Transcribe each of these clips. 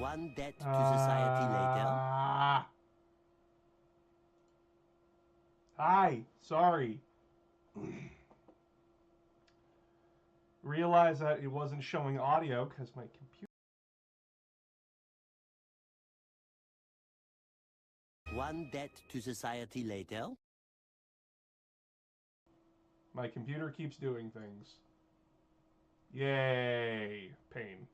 One debt to society later. Hi, sorry. Realized that it wasn't showing audio because my computer. One debt to society later. My computer keeps doing things. Yay. Pain.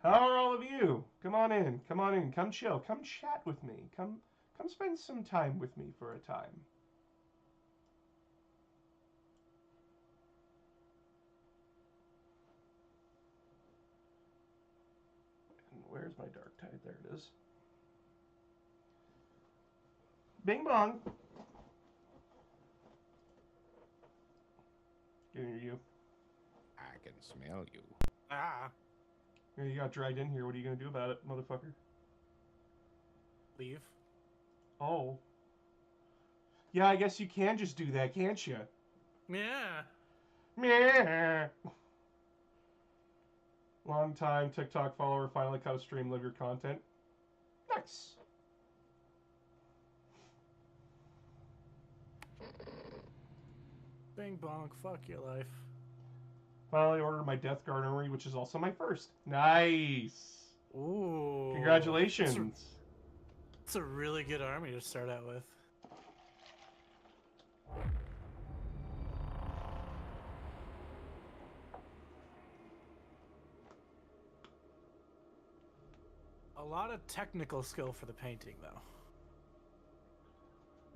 How are all of you? Come on in. Come on in. Come chill. Come chat with me. Come spend some time with me for a time. And where's my Darktide? There it is. Bing bong. Can hear you. I can smell you. Ah. Yeah, you got dragged in here. What are you gonna do about it, motherfucker? Leave. Oh. Yeah, I guess you can just do that, can't you? Yeah. Meh. Long time TikTok follower, finally cut a stream, live your content. Nice. Bing bong. Fuck your life. Finally ordered my Death Guard armory, which is also my first. Nice. Ooh. Congratulations. It's a really good army to start out with. A lot of technical skill for the painting, though.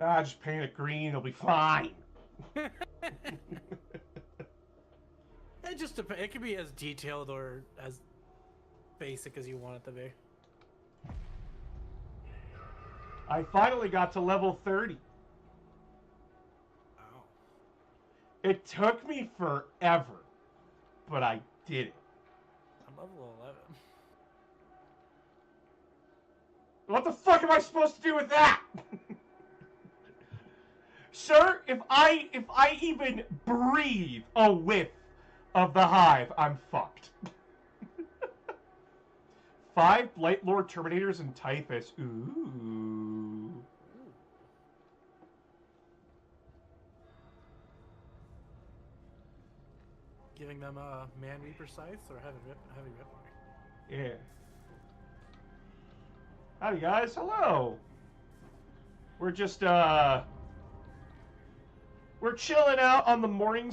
Ah, just paint it green, it'll be fine. It can be as detailed or as basic as you want it to be. I finally got to level 30. Wow. It took me forever, but I did it. I'm level 11. What the fuck am I supposed to do with that? Sir, if I even breathe a whiff of the hive, I'm fucked. 5 Blight Lord Terminators and Typhus. Ooh. Giving them a Man Reaper Scythe or Heavy Rip? Yeah. Howdy guys, hello. We're just we're chilling out on the Morning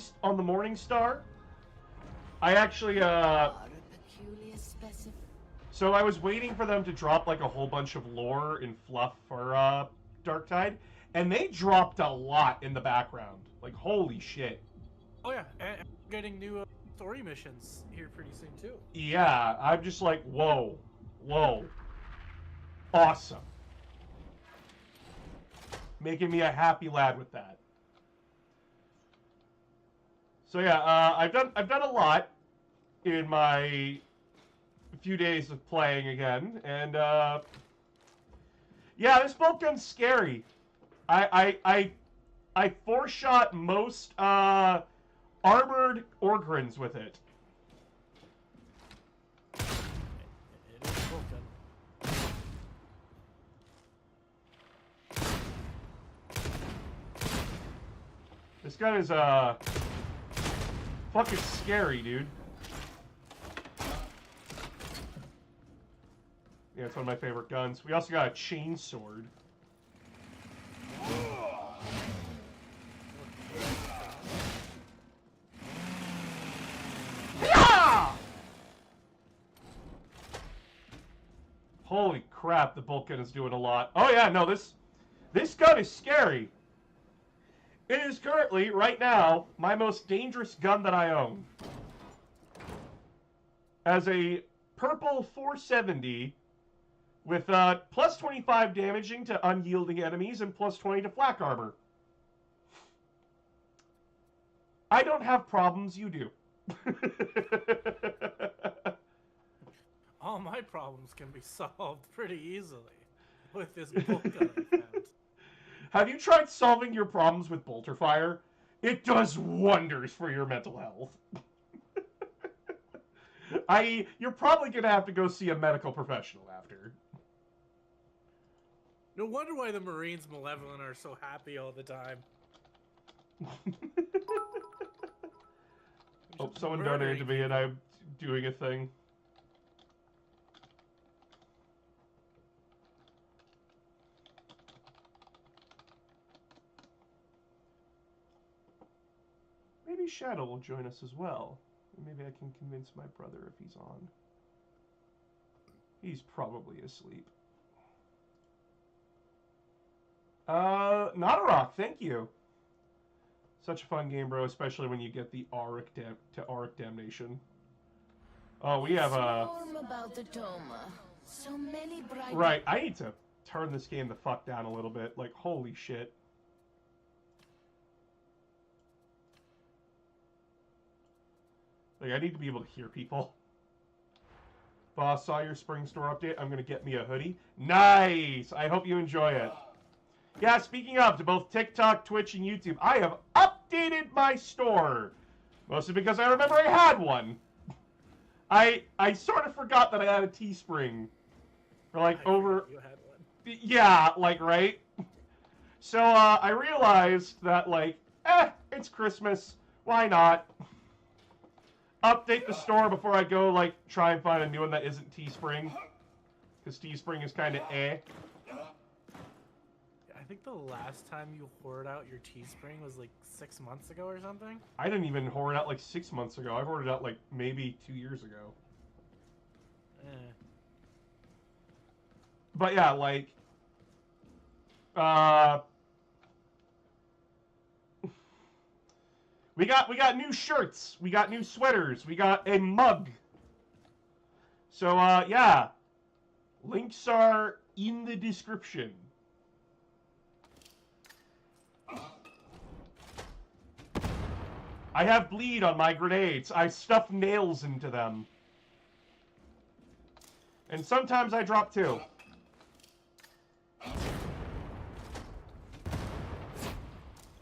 Star. I actually so I was waiting for them to drop like a whole bunch of lore and fluff for Darktide, and they dropped a lot in the background. Like holy shit. Oh yeah, and getting new story missions here pretty soon too. Yeah, I'm just like, whoa. Awesome. Making me a happy lad with that. So yeah, I've done a lot in my few days of playing again, and yeah, this bolt gun's scary. I four-shot most armored Orgrins with it. It is a bolt gun. This gun is fucking scary, dude. Yeah, it's one of my favorite guns. We also got a chain sword. Yeah! Holy crap, the bolt gun is doing a lot. Oh yeah, no, this gun is scary. It is currently, right now, my most dangerous gun that I own. As a purple 470 with plus 25 damaging to unyielding enemies and plus 20 to flak armor. I don't have problems, you do. All my problems can be solved pretty easily with this bolt gun I found. Have you tried solving your problems with bolter fire? It does wonders for your mental health. You're probably gonna have to go see a medical professional after. No wonder why the Marines Malevolent are so happy all the time. Oh, someone Murdering donated to me and I'm doing a thing. Maybe Shadow will join us as well. Maybe I can convince my brother if he's on. He's probably asleep. Not a rock, thank you. Such a fun game, bro, especially when you get the Auric damnation. Oh, we have about the Toma. So many bright. Right, I need to turn this game the fuck down a little bit. Like, holy shit. Like, I need to be able to hear people. Boss, saw your spring store update. I'm gonna get me a hoodie. Nice! I hope you enjoy it. Yeah, speaking of, to both TikTok, Twitch, and YouTube, I have updated my store. Mostly because I remember I had one. I sort of forgot that I had a Teespring. For like over... You had one. Yeah, like, right? So, I realized that, like, it's Christmas. Why not? Update the store before I go, like, try and find a new one that isn't Teespring. Because Teespring is kind of eh. I think the last time you hoarded out your Teespring was like 6 months ago or something. I didn't even hoard out like 6 months ago. I hoarded out like maybe 2 years ago. But yeah, like, we got new shirts, we got new sweaters, we got a mug. So yeah, links are in the description. I have bleed on my grenades. I stuff nails into them. And sometimes I drop two.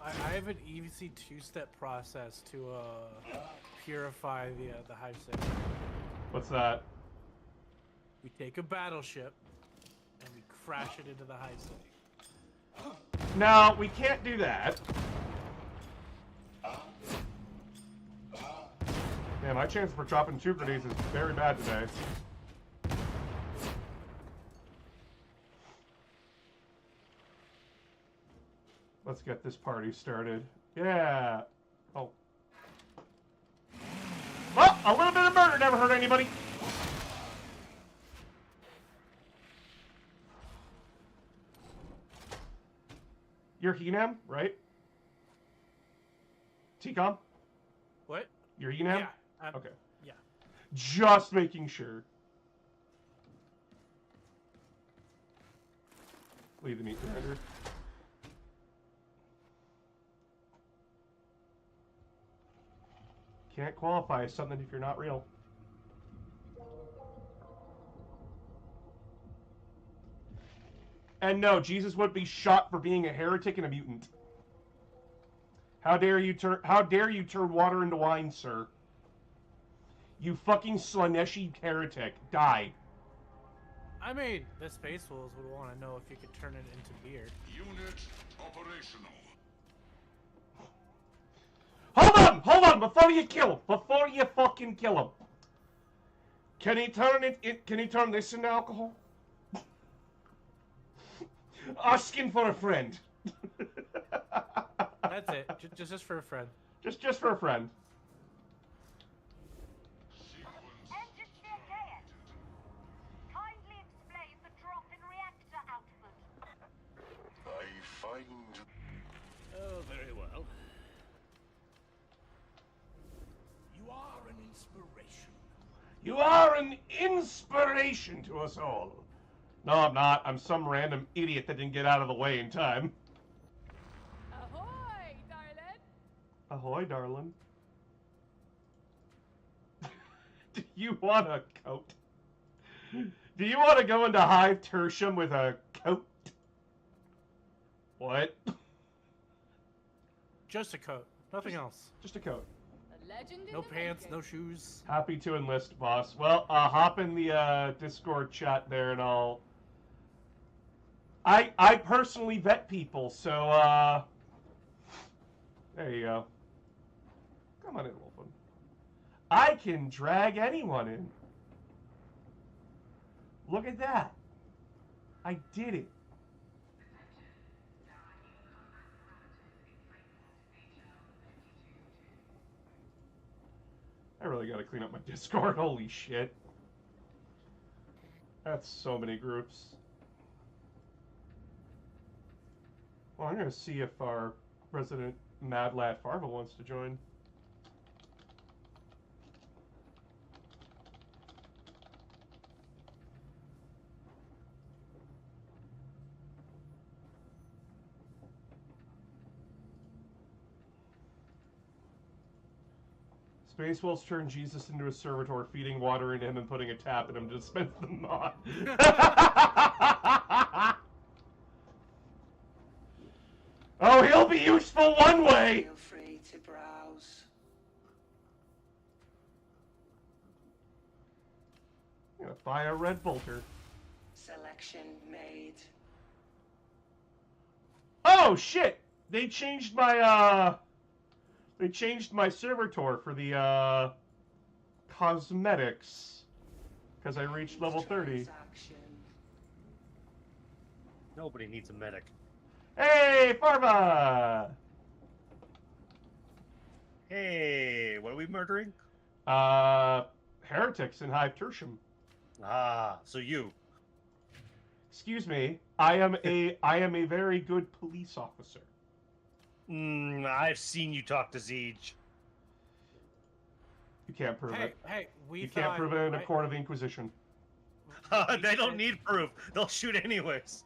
I have an easy two-step process to purify the hive city. What's that? We take a battleship and we crash it into the hive city. No, we can't do that. Man, my chance for dropping 2 grenades is very bad today. Let's get this party started. Yeah. Oh. Well, a little bit of murder never hurt anybody. You're Henam, right? T-Com? What? You're Henam? Yeah. Okay. Yeah. Just making sure. Leave the meat grinder. Can't qualify as something if you're not real. And no, Jesus would be shot for being a heretic and a mutant. How dare you turn water into wine, sir? You fucking Slaneshi heretic. Die. I mean, the Space Wolves would want to know if you could turn it into beer. Unit operational. Hold on, before you kill him. Before you fucking kill him. Can he turn this into alcohol? Asking for a friend. That's it. Just for a friend. Just for a friend. Engine dead. Kindly explain the drop in reactor output. I find Oh, very well. you are an inspiration. You are an inspiration to us all. No, I'm not. I'm some random idiot that didn't get out of the way in time. Ahoy, darling. Ahoy, darling. Do you want a coat? Do you want to go into Hive Tertium with a coat? What? Just a coat. Nothing else. Just a coat. Legend in No the pants, making. no shoes. Happy to enlist, boss. Well, hop in the Discord chat there, and I'll. I personally vet people, so there you go. Come on in, Wolfen. I can drag anyone in. Look at that. I did it. I really gotta clean up my Discord. Holy shit. That's so many groups. Well, I'm gonna see if our resident Mad Lad Farva wants to join. Space Wolves turned Jesus into a servitor, feeding water into him and putting a tap in him to dispense the mod. Oh, he'll be useful one way! Feel free to browse. I'm gonna buy a red bolter. Selection made. Oh shit! They changed my servitor for the cosmetics because I reached level 30. Transaction. Nobody needs a medic. Hey, Farva! Hey, what are we murdering? Heretics in Hive Tertium. Ah, so you. Excuse me. I am a very good police officer. I've seen you talk to Siege. You can't prove Hey, it. hey, we You thought, can't prove it in a right? court of inquisition. They don't need proof. They'll shoot anyways.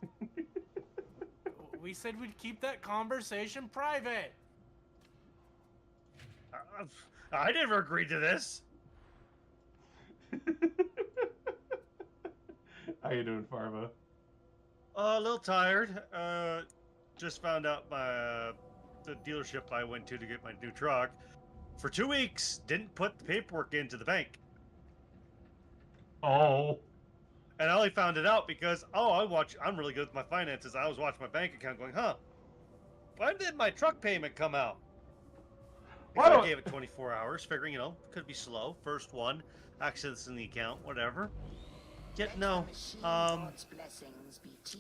We said we'd keep that conversation private. I never agreed to this. How you doing, Farva? A little tired. Just found out the dealership I went to get my new truck for 2 weeks didn't put the paperwork into the bank. Oh. And I only found it out because, I'm really good with my finances. I was watching my bank account going, when did my truck payment come out? Why I don't- gave it 24 hours, figuring, could be slow. First one, accidents in the account, whatever. Yet, no. I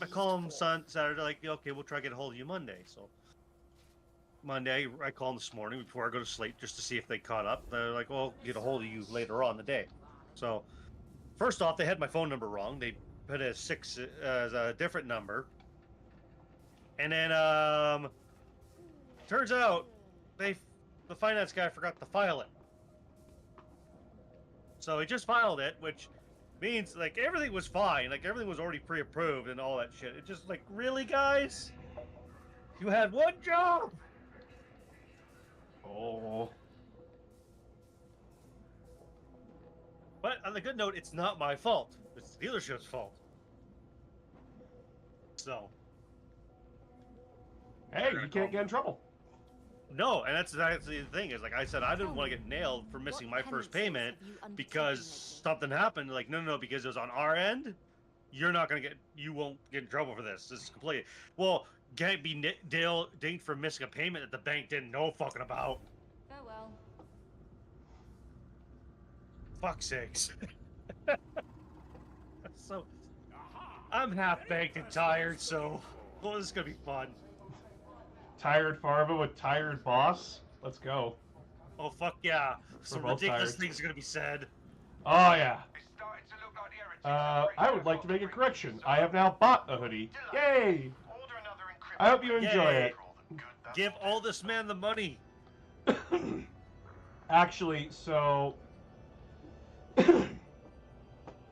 call him Saturday, like, okay, we'll try to get a hold of you Monday. So, Monday, I call them this morning before I go to sleep just to see if they caught up. They're like, well, get a hold of you later on in the day. So, first off, they had my phone number wrong. They put a a different number. And then, turns out, the finance guy forgot to file it. So he just filed it, which means, like, everything was fine. Like, everything was already pre-approved and all that shit. It's just like, really, guys? You had one job? Oh. But on the good note, it's not my fault. It's the dealership's fault. So. Hey, you can't get in trouble. No, and that's actually the thing is, like I said, I didn't want to get nailed for missing my first payment because something happened. Like, no, because it was on our end. You won't get in trouble for this. This is completely. Well, can't be dinged for missing a payment that the bank didn't know fucking about. Oh well. Fuck's sakes. So, I'm half baked and tired, so this is gonna be fun. Tired Farva with tired boss. Let's go. Oh fuck yeah! Some both ridiculous tired. things are gonna be said. Oh yeah. I would like to make a correction. I have now bought a hoodie. Yay! I hope you enjoy Yay. it. Give all this man the money. Actually, so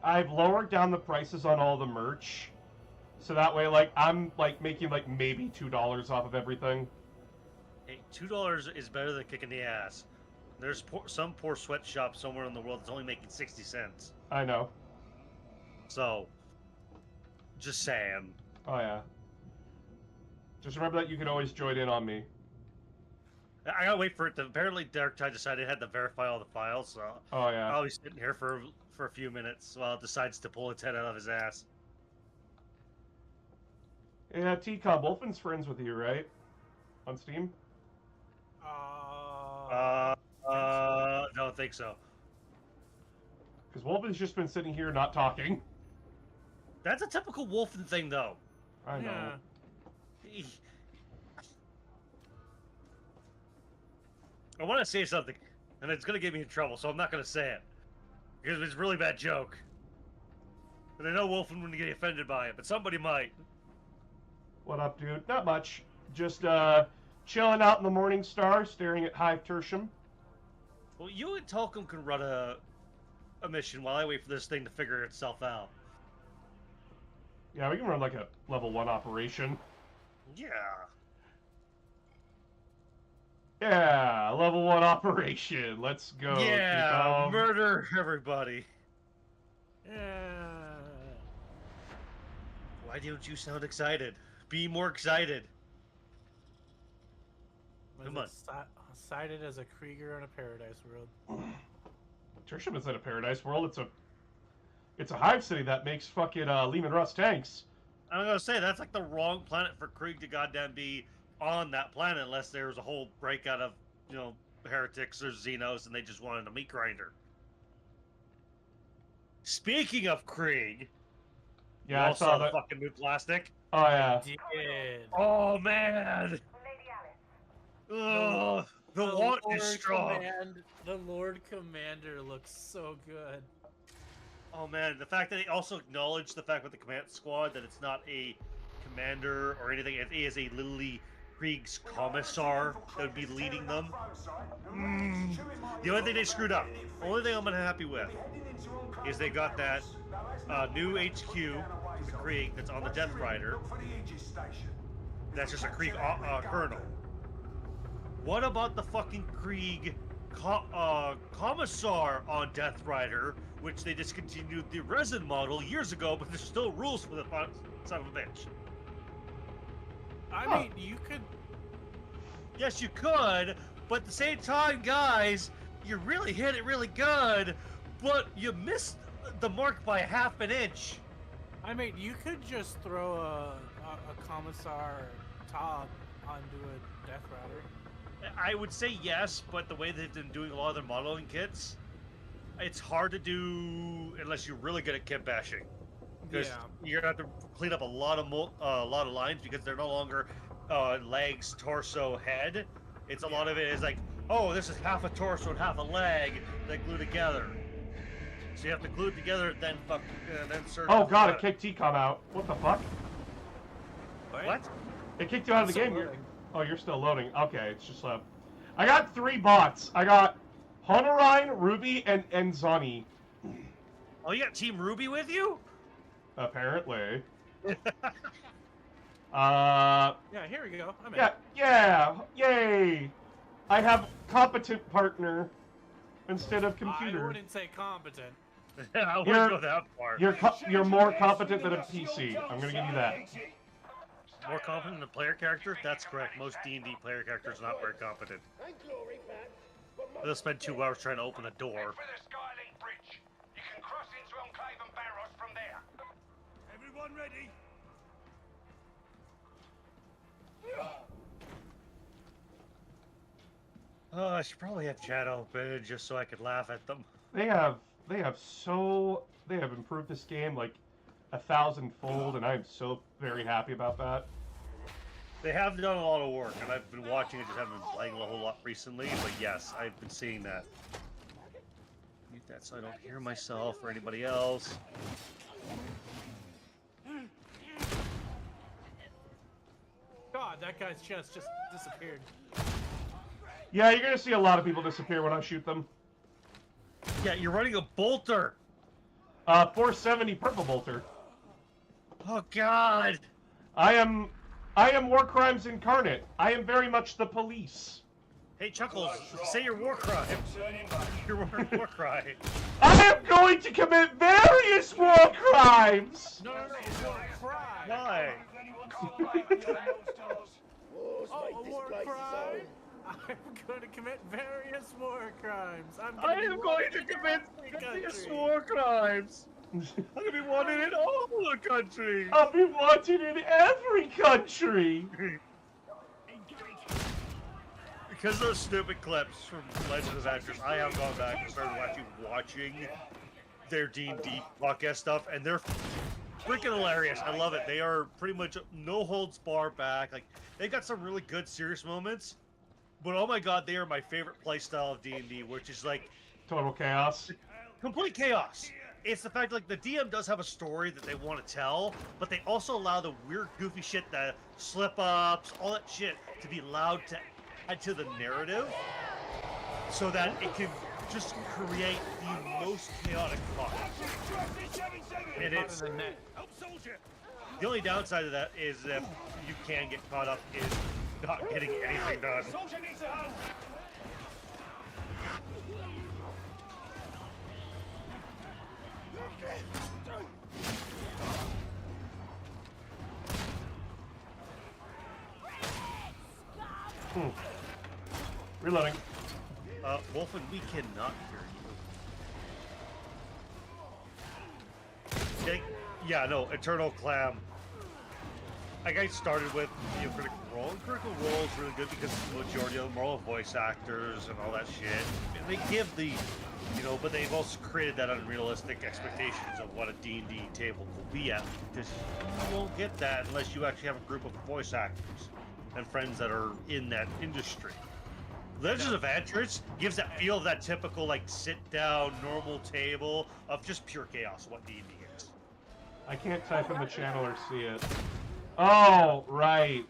I've lowered down the prices on all the merch, so that way, like, I'm like making like maybe $2 off of everything. Hey, $2 is better than kicking the ass. There's some poor sweatshop somewhere in the world that's only making 60 cents. I know. So, just saying. Oh yeah. Just remember that you can always join in on me. I gotta wait for it to. Apparently, Darktide decided it had to verify all the files, so Oh yeah. I'll be sitting here for a few minutes while it decides to pull its head out of his ass. Yeah, T-Cobb, Wolfen's friends with you, right? On Steam? Don't think so. Because Wolfen's just been sitting here not talking. That's a typical Wolfen thing, though. I know. Yeah. I want to say something, and it's gonna get me in trouble, so I'm not gonna say it because it's a really bad joke. And I know Wolfen wouldn't get offended by it, but somebody might. What up, dude? Not much. Just chilling out in the Morning Star, staring at Hive Tertium. Well, you and Talcum can run a mission while I wait for this thing to figure itself out. Yeah, we can run like a level 1 operation. Yeah. Yeah, level 1 operation. Let's go. Yeah, T-Cobb. murder everybody. Yeah. Why don't you sound excited? Be more excited. Come on. Cited as a Krieger in a paradise world. Tertium is in a paradise world. It's a hive city that makes fucking Lehman Russ tanks. I'm gonna say that's like the wrong planet for Krieg to goddamn be on that planet unless there was a whole breakout of, heretics or Xenos and they just wanted a meat grinder. Speaking of Krieg, Yeah, I saw that. fucking new plastic. Oh yeah. Did. Oh man. Lady Alice. Ugh, the want is Lord strong. The Lord Commander looks so good. Oh man, the fact that they also acknowledge the fact with the command squad that it's not a commander or anything, it is a literally Krieg's commissar that would be leading them. The only thing they screwed up, only thing I'm unhappy with, is they got that new HQ for Krieg that's on the Death Rider. That's just a Krieg colonel. What about the fucking Krieg commissar on Death Rider, which they discontinued the resin model years ago, but there's still rules for the son of a bitch. I mean, you could. Yes, you could, but at the same time, guys, you really hit it really good, but you missed the mark by half an inch. I mean, you could just throw a commissar top onto a Death Rider. I would say yes, but the way they've been doing a lot of their modeling kits, it's hard to do unless you're really good at kit bashing. Because you're gonna have to clean up a lot of lines because they're no longer legs, torso, head. It's a lot of it is like, oh, this is half a torso and half a leg that glue together. So you have to glue it together, then search. Oh god, it kicked T-Comm out. What the fuck? What? It kicked you out of the Still game. loading. Oh, you're still loading. Okay, it's just I got 3 bots. I got Honorine, Ruby, and Zani. Oh, you got Team Ruby with you? Apparently. Yeah, here we go. I'm in. Yeah, yay! I have competent partner instead of computer. I wouldn't say competent. I wouldn't go that far. You're more competent than a PC. I'm gonna give you that. More competent than a player character? That's correct. Most D&D player characters are not very competent. They'll spend 2 hours trying to open a door. For the Skylink Bridge. You can cross into Enclave and Barros from there. Everyone ready? Oh, I should probably have chat open just so I could laugh at them. They have improved this game like 1,000-fold, and I'm so very happy about that. They have done a lot of work, and I've been watching it, just haven't been playing a whole lot recently, but yes, I've been seeing that. Mute that so I don't hear myself or anybody else. God, that guy's chest just disappeared. Yeah, you're gonna see a lot of people disappear when I shoot them. Yeah, you're running a bolter! 470 purple bolter. Oh god! I am war crimes incarnate. I am very much the police. Hey Chuckles, say your war crime. Your war crime. I am going to commit various war crimes! No, war crime. Why? Oh, a war crime. going to commit various war crimes. I am going to commit various war crimes. I'm gonna be wanted in all the countries. I'll be wanted in every country. Because of those stupid clips from Legend of Adventures, I have gone back and started watching their D&D podcast stuff, and they're freaking hilarious. I love it. They are pretty much no holds bar back. Like, they've got some really good serious moments, but oh my god, they are my favorite playstyle of D&D, which is like Total chaos. complete chaos. It's the fact like the DM does have a story that they want to tell, but they also allow the weird, goofy shit, the slip-ups, all that shit, to be allowed to add to the narrative, so that it can just create the most chaotic fun. And it's the only downside of that is if you can get caught up in not getting anything done. Reloading. Wolfen, we cannot hear you. Okay. Yeah, no, Eternal Clam. Like I started with Critical Role, and Critical Role is really good because the majority of them are all voice actors and all that shit. And they give the, but they've also created that unrealistic expectations of what a D&D table will be at, because you won't get that unless you actually have a group of voice actors and friends that are in that industry. Legends of Adventures gives that feel of that typical, like, sit-down, normal table of just pure chaos, what D&D is. I can't type in the channel or see it. Oh, right.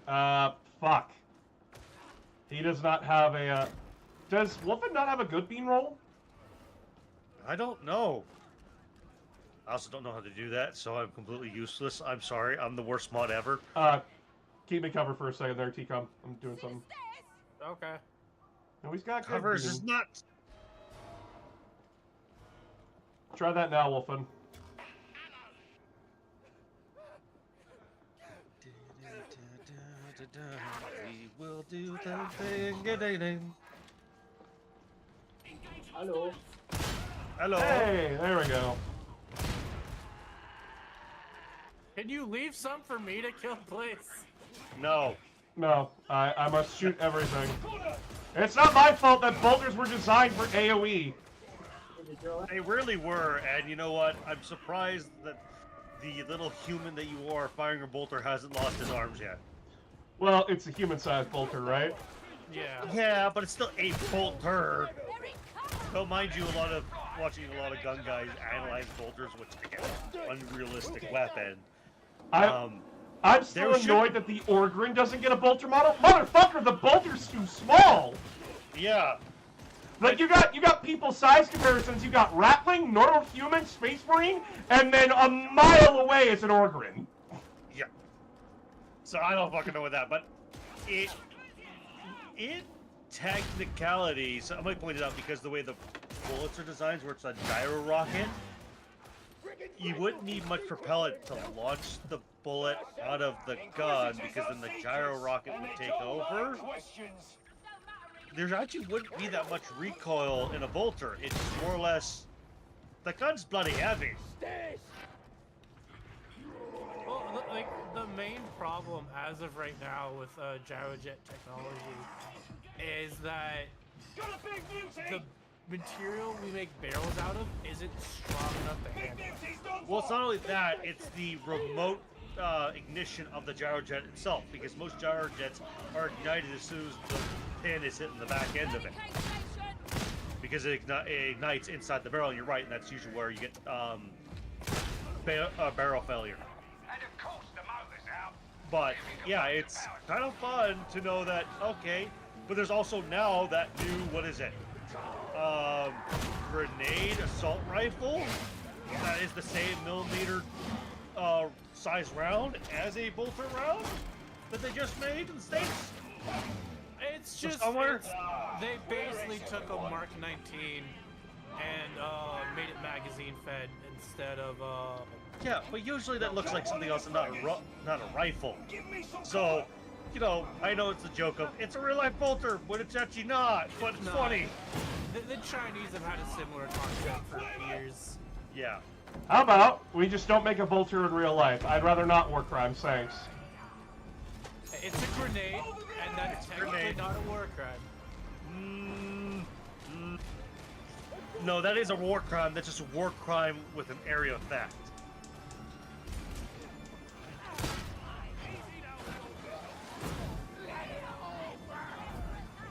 Fuck. He does not have a, Does Wolfen not have a good bean roll? I don't know. I also don't know how to do that, so I'm completely useless. I'm sorry, I'm the worst mod ever. Keep me cover for a second there, T-Com. I'm doing something. Okay. No, he's got good Covers bean. is nuts. Try that now, Wolfen. We will do the thing. Hello. Hello. Hey, there we go. Can you leave some for me to kill, please? No. No, I must shoot everything. It's not my fault that bolters were designed for AoE. They really were, and you know what? I'm surprised that the little human that you are firing a bolter hasn't lost his arms yet. Well, it's a human-sized bolter, right? Yeah. Yeah, but it's still a bolter. Don't mind you, watching a lot of gun guys analyze bolters, which again, unrealistic weapon. I'm still annoyed that the Orgrin doesn't get a bolter model. Motherfucker, the bolter's too small. Yeah. Like you got people size comparisons. You got Ratling, normal human, Space Marine, and then a mile away is an Orgrin. Yeah. So I don't fucking know with that, but in technicality, so I might point it out because the way the bullets are designed, where it's a gyro rocket, you wouldn't need much propellant to launch the bullet out of the gun, because then the gyro rocket would take over. There actually wouldn't be that much recoil in a bolter. It's more or less, the gun's bloody heavy. Well, like, the main problem as of right now with gyrojet technology is that the material we make barrels out of isn't strong enough to handle. Well, it's not only that, it's the remote ignition of the gyrojet itself, because most gyrojets are ignited as soon as the pin is hitting the back end of it, because it ignites inside the barrel. And you're right, and that's usually where you get barrel failure. But yeah, it's kind of fun to know that, okay, but there's also now that new, what is it, grenade assault rifle that is the same millimeter size round as a bolter round that they just made in the States. It's just, they basically took a Mark 19 and made it magazine fed instead of yeah, but usually that looks like something else and not a rifle. So you know, I know it's a joke of it's a real life bolter, but it's actually not. But it's not. funny. The Chinese have had a similar concept for years. Yeah. How about we just don't make a bolter in real life? I'd rather not war crimes, thanks. It's a grenade, and that's technically not a war crime. No, that is a war crime. That's just a war crime with an area effect.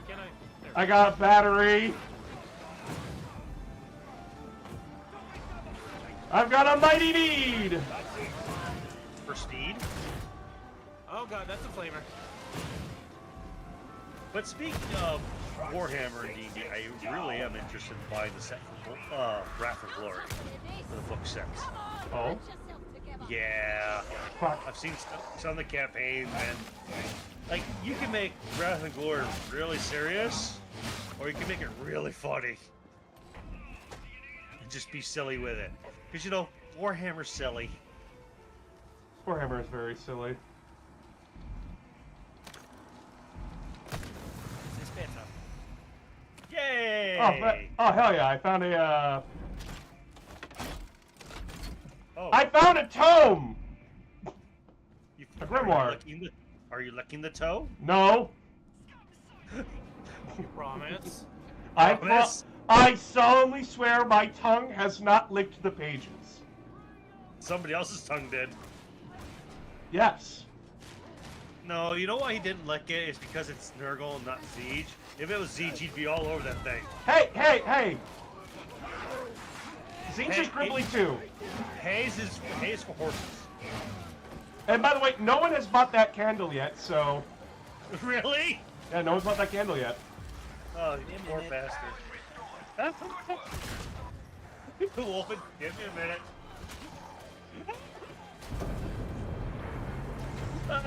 Can I? There. I got a battery. I've got a mighty need. For speed. Oh god, that's a flamer. But speaking of Warhammer and D&D, I really am interested in buying the set for Wrath of Glory for the book sets. Oh? Yeah. Fuck. I've seen some of the campaigns, and like you can make Wrath of Glory really serious, or you can make it really funny. And just be silly with it. Because you know, Warhammer's silly. Warhammer is very silly. Yay! Oh hell yeah! I found a. Oh. I found a tome. You, A grimoire. Are you licking the toe? No. Romance. Promise? I solemnly swear my tongue has not licked the pages. Somebody else's tongue did. Yes. No, you know why he didn't lick it? It's because it's Nurgle and not Siege. If it was Siege, he'd be all over that thing. Hey, hey, hey! Siege Hey, is gribbly too. Hayes for horses. And by the way, no one has bought that candle yet, so... Really? Yeah, no one's bought that candle yet. Oh, you poor bastard. Wolfen, give me a minute.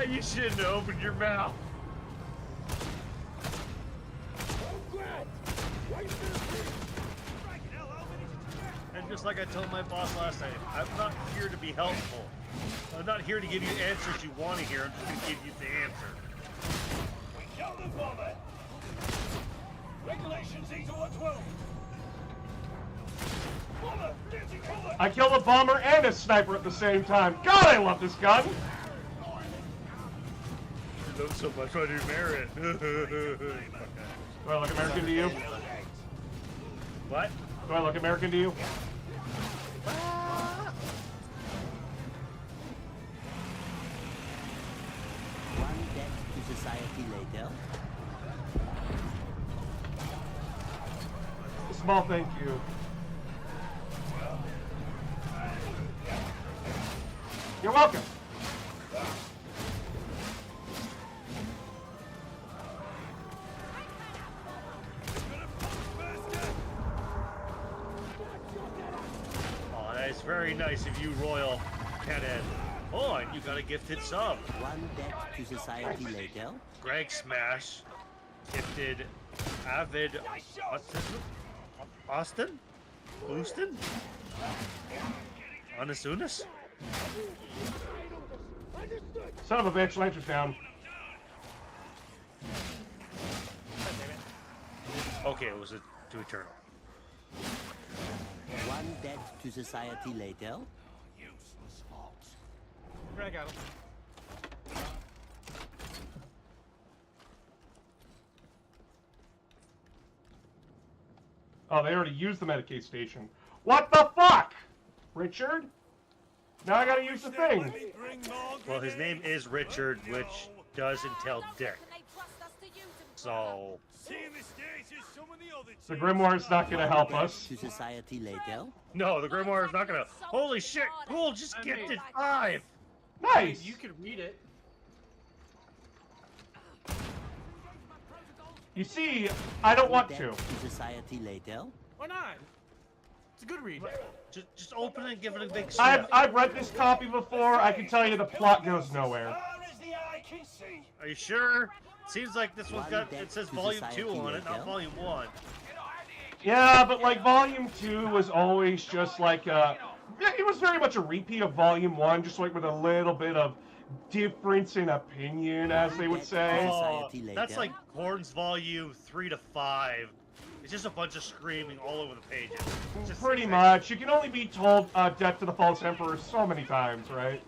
You shouldn't have opened your mouth. And just like I told my boss last night, I'm not here to be helpful. I'm not here to give you answers you want to hear. I'm just going to give you the answer. We killed the bomber. Regulations equal 12. Bomber, getting cover. I killed a bomber and a sniper at the same time. God, I love this gun! You love so much, why do you marry it? Do I look American to you? What? Do I look American to you? One debt to society later. A small thank you. You're welcome. Oh, that's very nice of you, Royal Canon. Oh, and you got a gifted sub. One debt to society later. Greg Smash gifted Avid Austin? Houston? Onasunas? Son of a bitch, Lancer's down. Okay, it was a to Eternal. One debt to society later. I got him. Oh, they already used the Medicaid station. What the fuck? Richard? Now I gotta use the thing. Well, his name is Richard, which does entail dick. So, The Grimoire's not gonna help Debt us. to society later. no, the Grimoire is not gonna. Holy shit! Cool, just I mean- gifted 5! Nice! You could read it. You see, I don't want Debt to. to society later. Why not? It's a good read. Just open it and give it a big sniff. I've read this copy before. I can tell you the plot goes nowhere. Far as the eye can see. Are you sure? Seems like this one's One got, debt it says to volume 2 society on it, not later. volume 1. Yeah, but like Volume 2 was always just like it was very much a repeat of Volume 1, just like with a little bit of difference in opinion, as they would say. Society That's later. like Horns Volume 3 to 5. It's just a bunch of screaming all over the pages. It's just Pretty insane. much. You can only be told Death to the False Emperor so many times, right?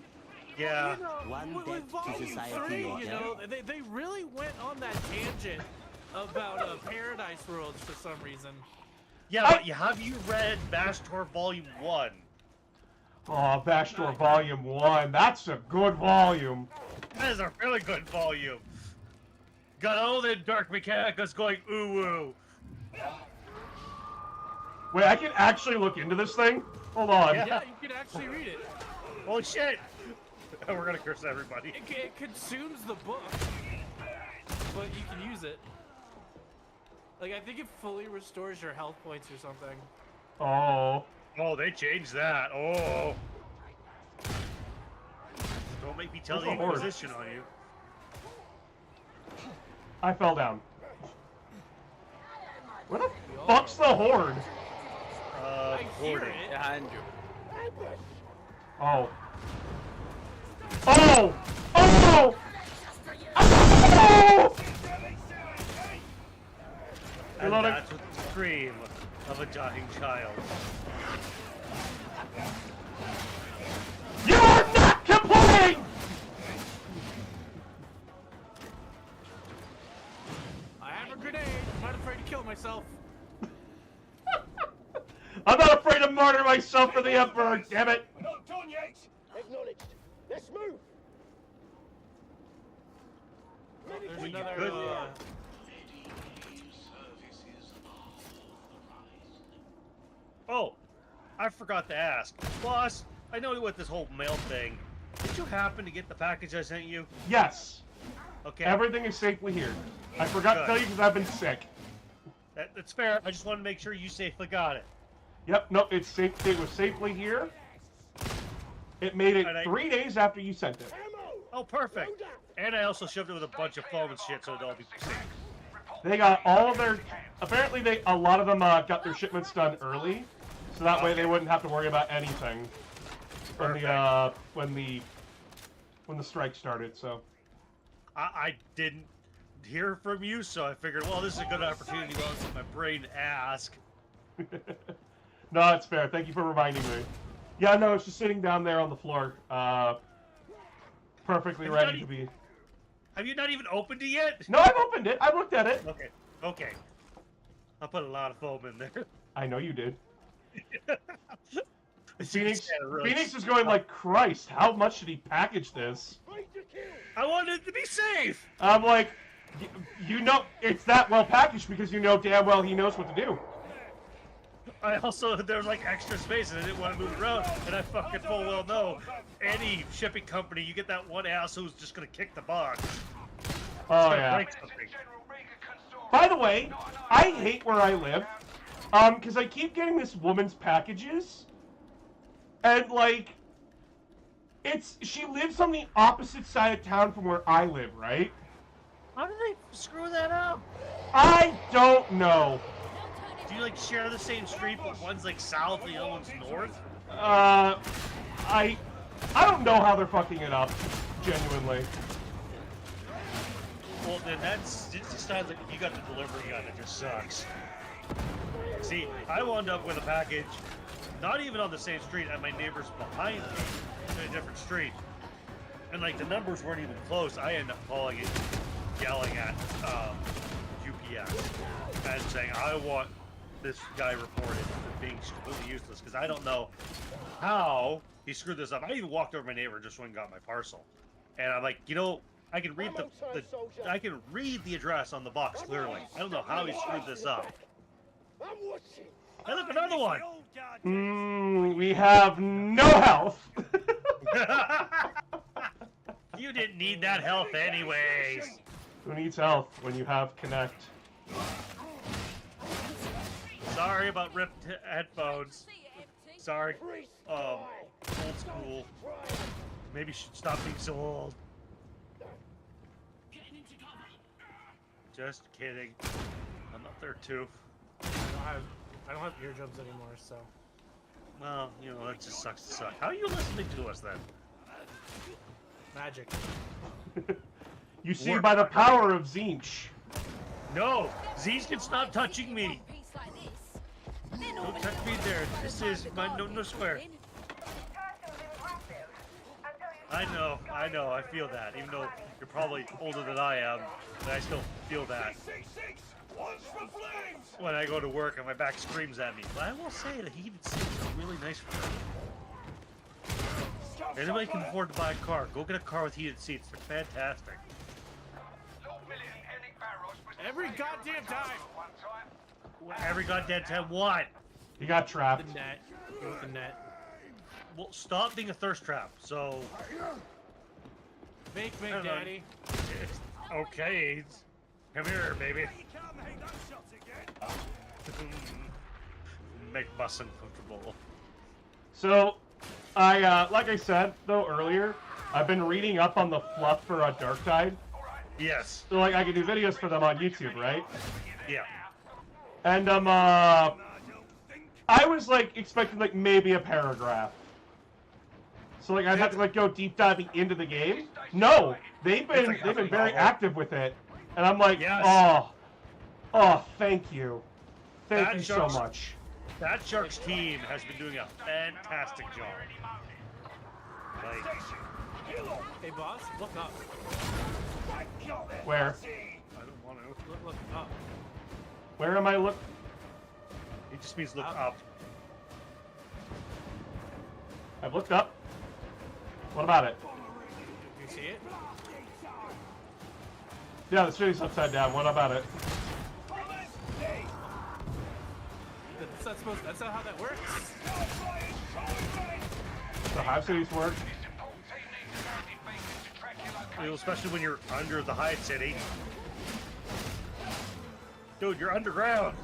Yeah. You know, One with death to Volume society 3, you later. know, they really went on that tangent about Paradise Worlds for some reason. Yeah, but have you read Bastor Volume 1? Oh, Bastor Volume 1. That's a good volume. That is a really good volume. Got all the dark mechanicus going ooh-woo. Wait, I can actually look into this thing? Hold on. Yeah. Yeah, you can actually read it. Holy shit! We're gonna curse everybody. It consumes the book, but you can use it. Like, I think it fully restores your health points or something. Oh. Oh, they changed that. Oh. Don't make me tell Where's the the horde? Inquisition on you. I fell down. Where the fuck's the Horde? I hear Horde. it. Behind you. Oh. Oh! Oh! Oh! And Reloading. that's with the scream of a dying child. You are not completing! I have a grenade. I'm not afraid to kill myself. I'm not afraid to martyr myself for the Emperor, damn it! We're not done yet. Acknowledged. Let's move. There's You another. could- Oh, I forgot to ask. Boss, I know with this whole mail thing, did you happen to get the package I sent you? Yes, Okay. everything is safely here. I forgot to tell you because I've been sick. That's fair. I just want to make sure you safely got it. Yep, no, it's safe. It was safely here. It made it Alright. 3 days after you sent it. Oh, perfect. And I also shoved it with a bunch of foam and shit, so it'll all be safe. They got all of their. Apparently, a lot of them got their shipments done early, so that way they wouldn't have to worry about anything when the strike started. So. I didn't hear from you, so I figured, well, this is a good opportunity to let my brain ask. No, it's fair. Thank you for reminding me. Yeah, no, it's just sitting down there on the floor, perfectly Have you ready not to be. Have you not even opened it yet? No, I've opened it. I looked at it. Okay, okay. I put a lot of foam in there. I know you did. Phoenix, Phoenix is going like, Christ, how much did he package this? I wanted it to be safe. I'm like, you know, it's that well packaged because you know damn well he knows what to do. I also, there's like extra space and I didn't want to move around, and I fucking full well know any shipping company, you get that one ass who's just gonna kick the box. Oh yeah. Break something. By the way, I hate where I live, because I keep getting this woman's packages, and like, she lives on the opposite side of town from where I live, right? How do they screw that up? I don't know. Do you like share the same street, but one's like south and the other one's north? I don't know how they're fucking it up, genuinely. Well, then it just sounds like if you got the delivery gun, it just sucks. See, I wound up with a package, not even on the same street, at my neighbor's behind me, in a different street. And like the numbers weren't even close. I ended up calling it, yelling at UPS, and saying, I want this guy reported for being completely useless, because I don't know how he screwed this up. I even walked over to my neighbor and just went and got my parcel. And I'm like, you know, I can read I can read the address on the box clearly. I don't know how he screwed this up. Hey, look, another one! We have no health. You didn't need that health anyways. Who needs health when you have Connect? Sorry about ripped headphones. Sorry. Old school. Maybe you should stop being so old. Just kidding. I'm up there too. I don't have eardrums anymore, so. Well, you know, that just sucks to suck. How are you listening to us then? Magic. You see, Work. by the power of Zinch. No! Z's can stop touching me! Don't touch me there. This is my no square. I know, I feel that. Even though you're probably older than I am, but I still feel that. When I go to work and my back screams at me. But I will say that heated seats are really nice for me. Anybody can afford to buy a car, go get a car with heated seats. They're fantastic. Every goddamn time. Every goddamn time. What? You got trapped. The net. Go with the net. Well, stop being a thirst trap. So. Make, I don't know. daddy. Okay. Come here, baby. Make bus uncomfortable. So, like I said though earlier, I've been reading up on the fluff for Darktide. Yes. So like I can do videos for them on YouTube, right? Yeah. And I was like expecting like maybe a paragraph. So like I'd have to like go deep diving into the game. No, they've been very active with it, and I'm like, Yes. oh, thank you That so Sharks- much. That Sharks team has been doing a fantastic job. Like, Hey, boss, look up. Where? I don't want to. Look up. Where am I look? It just means look up. I've looked up. What about it? Do you see it? Yeah, the city's upside down. What about it? That's not how that works. So how cities work? Especially when you're under the Hyatt City. Dude, you're underground.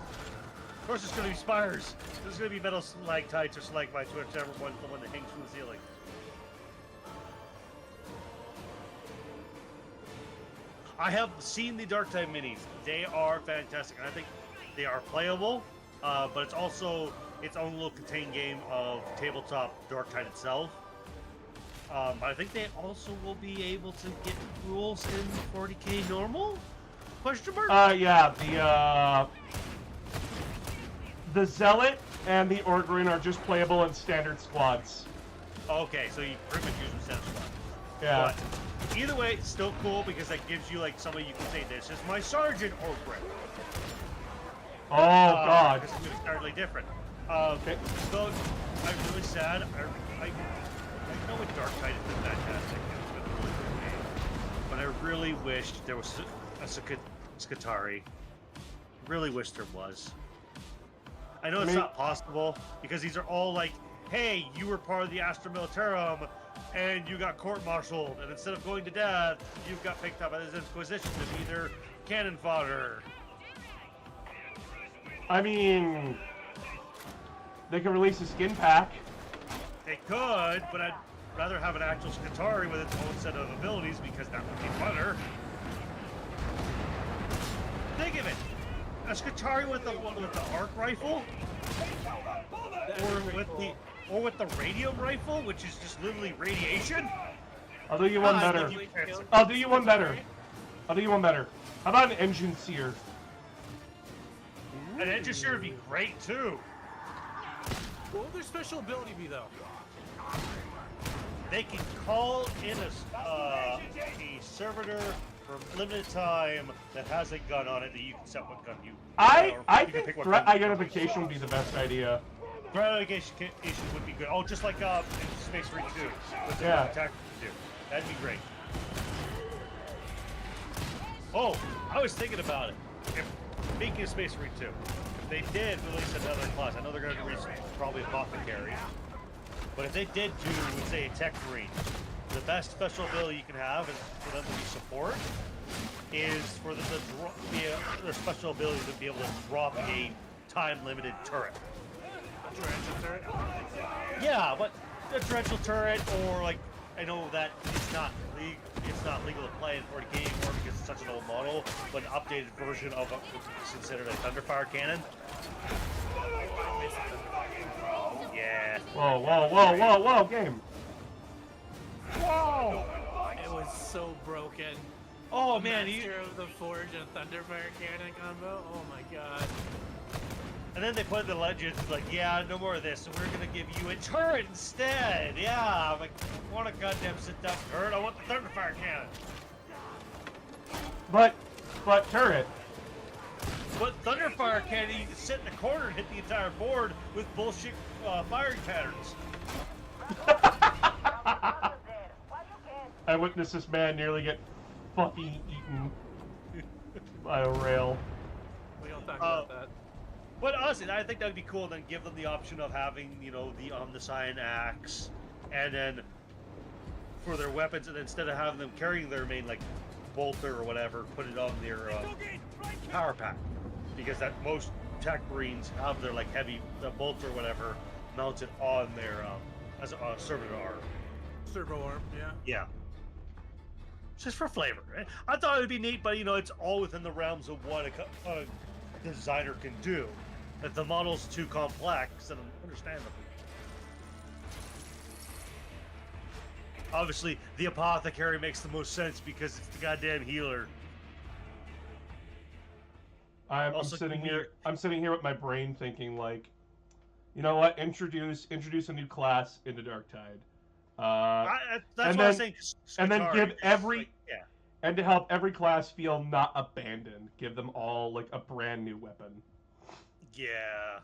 Of course there's gonna be spires. There's gonna be metal stalactites or stalagmites, whichever one's the one that hangs from the ceiling. I have seen the Darktide minis. They are fantastic, and I think they are playable. But it's also its own little contained game of tabletop Darktide itself. I think they also will be able to get rules in 40k normal? Question mark? Yeah, the Zealot and the Orgrin are just playable in standard squads. Okay, so you pretty much use them standard squad. Yeah. But either way, it's still cool because that gives you like somebody you can say, this is my Sergeant Orgrin. Oh God. This is going to be entirely different. Okay. So, I'm really sad. I know what Darktide has been fantastic. And it's been a really good game. But I really wished there was a Skitarii. Really wish there was. I know it's not possible because these are all like, hey, you were part of the Astra Militarum and you got court-martialed, and instead of going to death, you've got picked up as Inquisition to be their cannon fodder. I mean, they could release a skin pack. They could, but I'd rather have an actual Skitarii with its own set of abilities because that would be funner. Think of it. A Skitarii with the arc rifle, or with the radium rifle, which is just literally radiation. I'll do you one better. I'll do you one better. I'll do you one better. How about an engine seer? An engine seer would be great too. What would their special ability be, though? They can call in a servitor for limited time that has a gun on it that you can set what gun you. I think threat identification would be the best idea. Threat identification would be good. Oh, just like in Space Marine 2. With Yeah. Attack 2. That'd be great. Oh, I was thinking about it. Speaking of Space Marine 2, if they did release another class, I know they're going to release probably Apothecary, but if they did do, say, a Tech Marine, the best special ability you can have is for them to be support is for them to their special ability to be able to drop a time-limited turret. A torrential turret? Yeah, but a torrential turret, or like, I know that it's not legal to play in 40k anymore because it's such an old model, but an updated version of what's considered a Thunderfire cannon. Yeah. Whoa, game. Whoa! is so broken. Oh man, Master of the Forge and Thunderfire Cannon combo. Oh my god. and then they put in the legends like, yeah, no more of this. So we're gonna give you a turret instead. Yeah, I'm like, I want a goddamn sit-down turret. I want the Thunderfire Cannon. But turret. But Thunderfire Cannon, you can sit in the corner and hit the entire board with bullshit firing patterns. I witnessed this man nearly get fucking eaten by a rail. We don't talk about that. But honestly, I think that would be cool. Then give them the option of having, you know, the Omniscient axe, and then for their weapons, and instead of having them carrying their main like bolter or whatever, put it on their power pack, because that most tech marines have their like heavy bolter or whatever mounted on their as a servant arm. Servo arm, yeah. Yeah. Just for flavor. I thought it would be neat, but you know, it's all within the realms of what a designer can do. If the model's too complex, then understandable. Obviously, the apothecary makes the most sense because it's the goddamn healer. I'm Also, sitting can here. I'm sitting here with my brain thinking like, you know what? Introduce a new class into Darktide. That's and what I was then- saying. and then Skitarii, give because, every- like, yeah. And to help every class feel not abandoned, give them all like a brand new weapon. Yeah.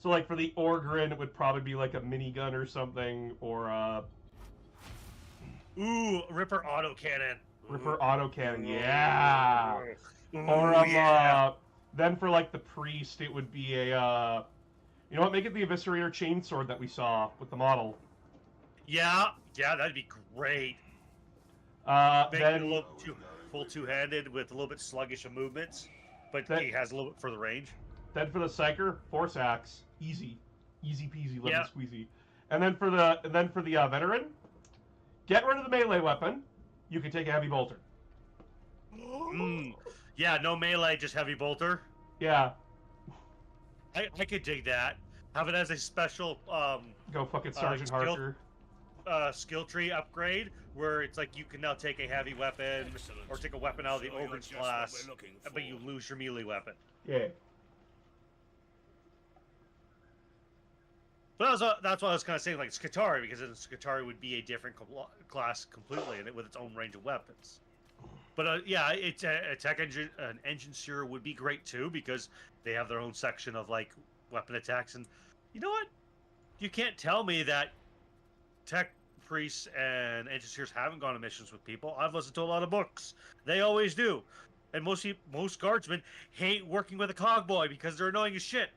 So like for the Orgrin, it would probably be like a minigun or something, or Ooh, Ripper autocannon. Ripper autocannon. Yeah. Ooh, Or yeah. then for like the priest, it would be a you know what? Make it the Eviscerator chainsword that we saw with the model. Yeah, that'd be great. Make it Then a little full two-handed with a little bit sluggish of movements, but That- he has a little bit further range. Then for the Psyker, Force Axe, easy peasy, lemon Yeah. squeezy. And then for the veteran, get rid of the melee weapon. You can take a heavy bolter. Yeah, no melee, just heavy bolter. Yeah, I could dig that. Have it as a special go fucking Sergeant skill- Harker. skill tree upgrade, where it's like you can now take a heavy weapon or take a weapon out of the Ogre's class, but you lose your melee weapon. Yeah. But that's what I was kind of saying, like Skitarii, because then Skitarii would be a different class completely, and with its own range of weapons. But yeah, it's a tech engine, an engine seer would be great too, because they have their own section of like weapon attacks. And you know what? You can't tell me that tech priests and engine seers haven't gone on missions with people. I've listened to a lot of books. They always do. And most guardsmen hate working with a cogboy because they're annoying as shit.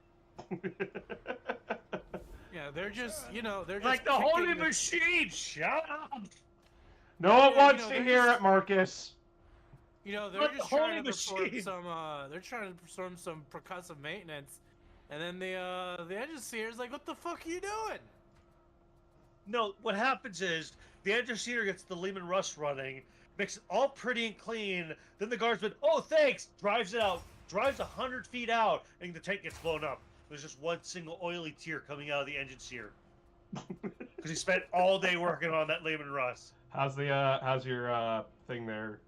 Yeah, they're just, you know, they're just Like the kicking holy machine. Shut up. No one Yeah, wants you know, to they're hear just- it, Marcus. You know, they're But the just trying holy to perform machine. some. They're trying to perform some percussive maintenance, and then the engine seer's like, "What the fuck are you doing?" No, what happens is the engine seer gets the Lehman Russ running, makes it all pretty and clean. Then the guardsman, oh thanks, drives it out, drives 100 feet out, and the tank gets blown up. There's just one single oily tear coming out of the engine seer because he spent all day working on that Lehman Russ. How's your thing there?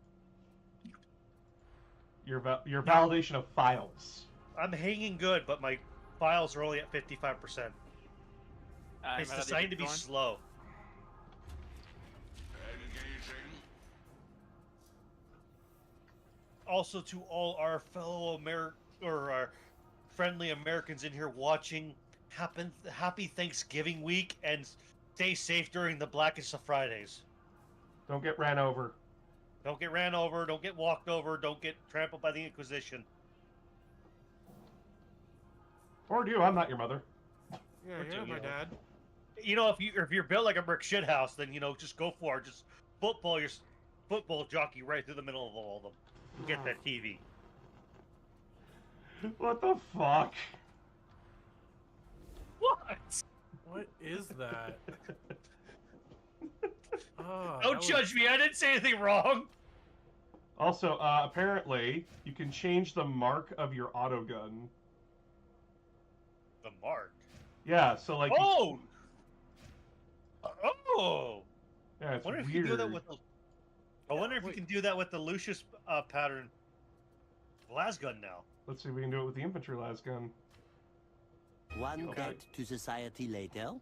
Your validation of files. I'm hanging good, but my files are only at 55%. It's designed to be slow. Also, to all our fellow our friendly Americans in here watching, happy Thanksgiving week, and stay safe during the blackest of Fridays. Don't get ran over. Don't get ran over. Don't get walked over. Don't get trampled by the Inquisition. Or do I'm not your mother. Yeah, What you're do my you- dad. You know, if you're built like a brick shithouse, then you know just go for it. Just football jockey right through the middle of all of them. Get that TV. What the fuck? What? What is that? Oh, Don't judge me. I didn't say anything wrong. Also, apparently, you can change the mark of your autogun. The mark. Yeah, so like. Oh. Oh. Yeah, it's Wonder if weird. you do that with the. I wonder if wait. you can do that with the Lucius pattern las gun now. Let's see if we can do it with the infantry las gun. One Okay. debt to society later.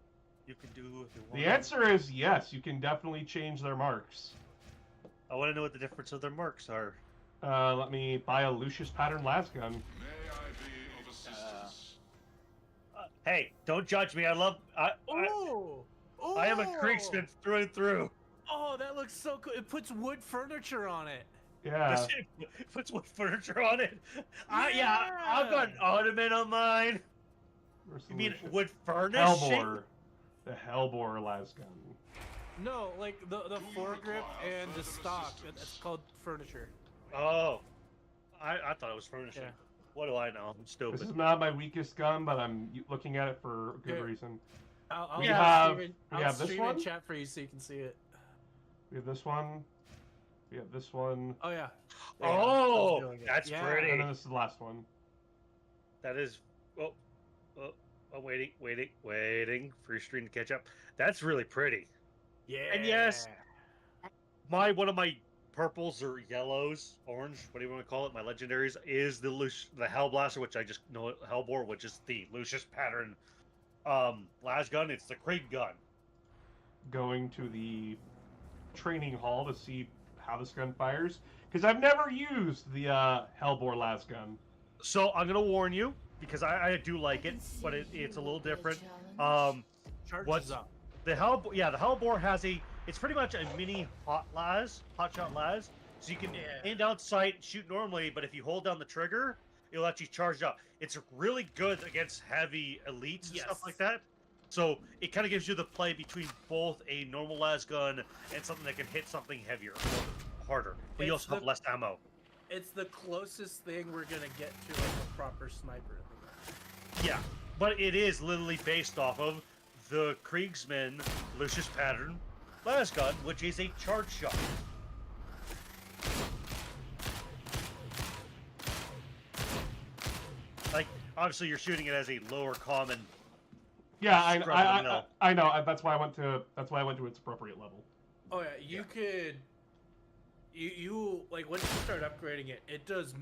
You can do if you want. The answer is yes. You can definitely change their marks. I want to know what the difference of their marks are. Let me buy a Lucius pattern las gun. May I be of assistance? Hey, don't judge me. I am a Kriegsman through and through. Oh, that looks so cool. It puts wood furniture on it. Yeah. It puts wood furniture on it. I've got Yeah. an ottoman on mine. Where's the You mean Lucius? wood furnishing? Hellbore. The Hellbore las gun. No, like the foregrip and the stock. That's called furniture. Oh, I thought it was furnishing. Yeah. What do I know? I'm This stupid. is not my weakest gun, but I'm looking at it for a good Okay. reason. I'll We stream have- it- we I'll have this stream one? in chat for you so you can see it. We have this one. We have this one. Oh yeah. Oh, I was doing it. that's Yeah. pretty. And then this is the last one. That is. Oh, waiting for your stream to catch up. That's really pretty. Yeah. And yes, one of my purples or yellows, orange, what do you want to call it? My legendaries is the Hellblaster, which I just know it, Hellbore, which is the Lucius pattern las gun. It's the Krieg gun. Going to the training hall to see how this gun fires. Because I've never used the Hellbore las gun. So I'm gonna warn you because I do like it, but it's a little different. Charges what's- up. The Hellbore has it's pretty much a mini hot shot las. So you can aim down sight, shoot normally, but if you hold down the trigger, it'll actually charge up. It's really good against heavy elites and stuff like that. So it kind of gives you the play between both a normal las gun and something that can hit something heavier or harder. But you It's also have the- less ammo. It's the closest thing we're gonna get to like a proper sniper. Yeah, but it is literally based off of the Kriegsman Lucius pattern las gun, which is a charge shot. Like, obviously, you're shooting it as a lower common. Yeah, Scrub-of-the-mill. I know. That's why I went to its appropriate level. Oh yeah, you could. You like once you start upgrading it, it does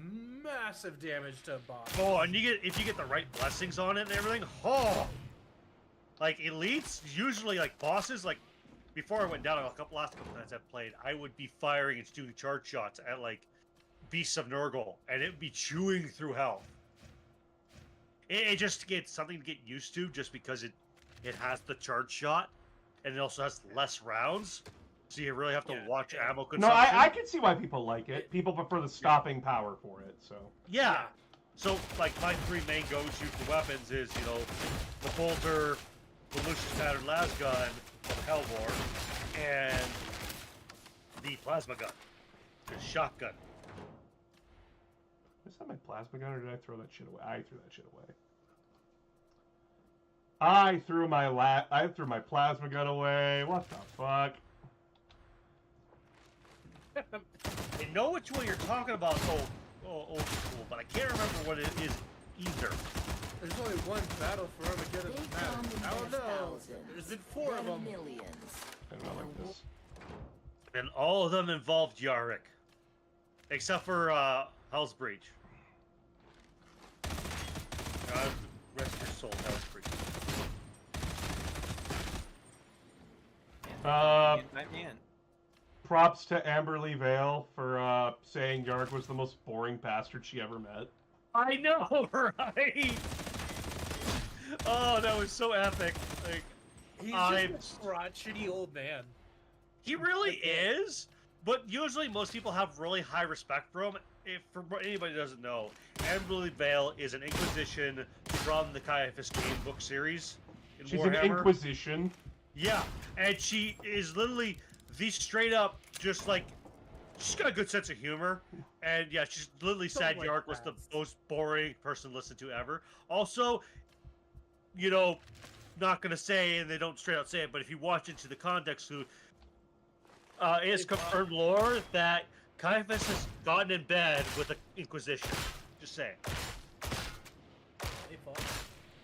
massive damage to a boss. Oh, and if you get the right blessings on it and everything, like elites, usually like bosses, like before I went down a last couple times I've played, I would be firing and doing charge shots at like beasts of Nurgle, and it'd be chewing through health. It just gets something to get used to, just because it has the charge shot, and it also has less rounds. So you really have to watch ammo No, consumption. I can see why people like it. People prefer the stopping power for it. So Yeah. So, like, my three main go-to for weapons is, the bolter, the Lucius pattern las gun, the Hellbore, and the plasma gun, the shotgun. is that my plasma gun, or did I throw that shit away? I threw that shit away. I threw my plasma gun away. What the fuck? I know which one you're talking about, old school, but I can't remember what it is either. There's only one battle for Armageddon They that come matters. in I don't their know. thousands, There's been four of then them. millions. I don't like this. And all of them involved Yarick. Except for, Hell's Breach. Rest your soul, Hell's Breach. Props to Amberly Vale for saying Yarg was the most boring bastard she ever met. I know, right? Oh, that was so epic. Like, He's I'm- just a crotchety old man. he really is, but usually most people have really high respect for him. If for anybody who doesn't know, Amberly Vale is an Inquisition from the Caiaphas game book series in She's Warhammer. an Inquisition. Yeah, and she is literally the straight up, just like, she's got a good sense of humor. And yeah, she's literally said like Yark was the that. most boring person to listen to ever. Also, not gonna say, and they don't straight out say it, but if you watch into the context, it is confirmed lore that Caiaphas has gotten in bed with the Inquisition. Just saying.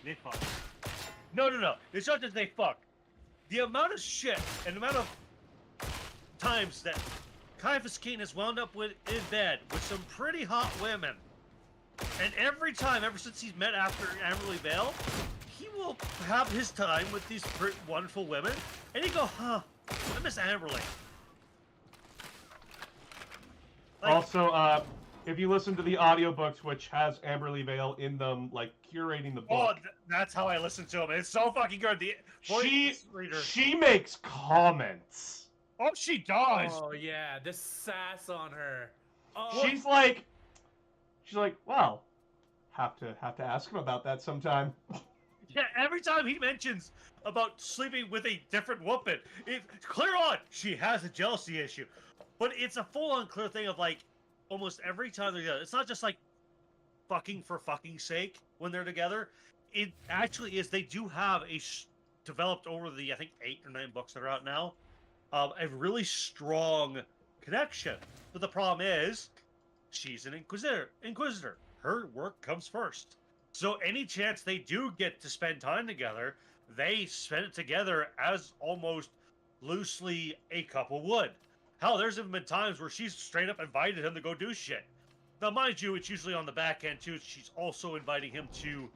They fuck. No. It's not that they fuck. The amount of shit and the amount of times that Caiaphas Keen has wound up in bed with some pretty hot women. And every time, ever since he's met after Amberley Vale, he will have his time with these wonderful women, and he go, huh, I miss Amberley. Like, Also, if you listen to the audiobooks, which has Amberley Vale in them, like curating the book, that's how I listen to him. It's so fucking good. She makes comments. Oh, she does. Oh yeah, the sass on her. Oh. She's like, well, have to ask him about that sometime. Yeah, every time he mentions about sleeping with a different woman, it's clear on she has a jealousy issue. But it's a full-on clear thing of like almost every time they're together. It's not just like fucking for fucking's sake when they're together. It actually is. They do have developed over the I think 8 or 9 books that are out now, a really strong connection. But the problem is, she's an inquisitor. Her work comes first. So any chance they do get to spend time together, they spend it together as almost loosely a couple would. Hell, there's even been times where she's straight up invited him to go do shit. Now, mind you, it's usually on the back end, too. She's also inviting him to,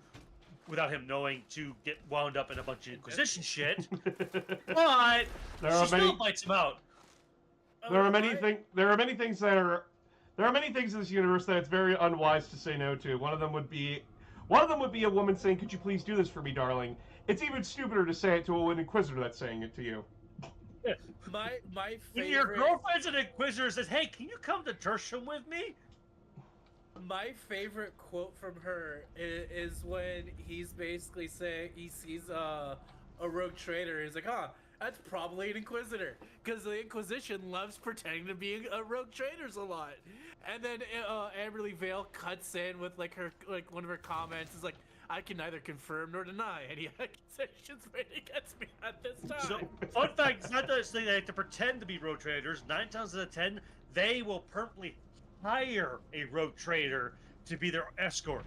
without him knowing, to get wound up in a bunch of Inquisition shit. But she still bites him out. There are many things in this universe that it's very unwise to say no to. One of them would be a woman saying, "Could you please do this for me, darling?" It's even stupider to say it to an Inquisitor that's saying it to you. My favorite. When your girlfriend's an Inquisitor says, "Hey, can you come to Tertium with me?" My favorite quote from her is when he's basically saying he sees a rogue trader. He's like, "Huh, that's probably an Inquisitor," because the Inquisition loves pretending to be a rogue traders a lot. And then Amberley Vale cuts in with like one of her comments is like, "I can neither confirm nor deny any accusations made against me at this time." So, fun fact, it's not that they have to pretend to be rogue traders. 9 times out of 10, they will permanently hire a rogue trader to be their escort.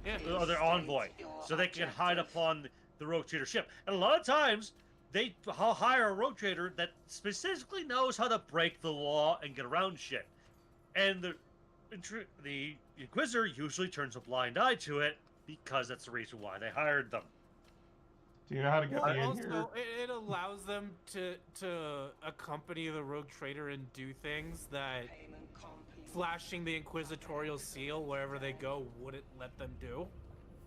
Yeah. Or their envoy. So they can hide upon the rogue trader ship. And a lot of times, they hire a rogue trader that specifically knows how to break the law and get around shit. And the Inquisitor usually turns a blind eye to it because that's the reason why they hired them. Do you know how to get me in here? Also, it allows them to accompany the rogue trader and do things that flashing the Inquisitorial seal wherever they go wouldn't let them do.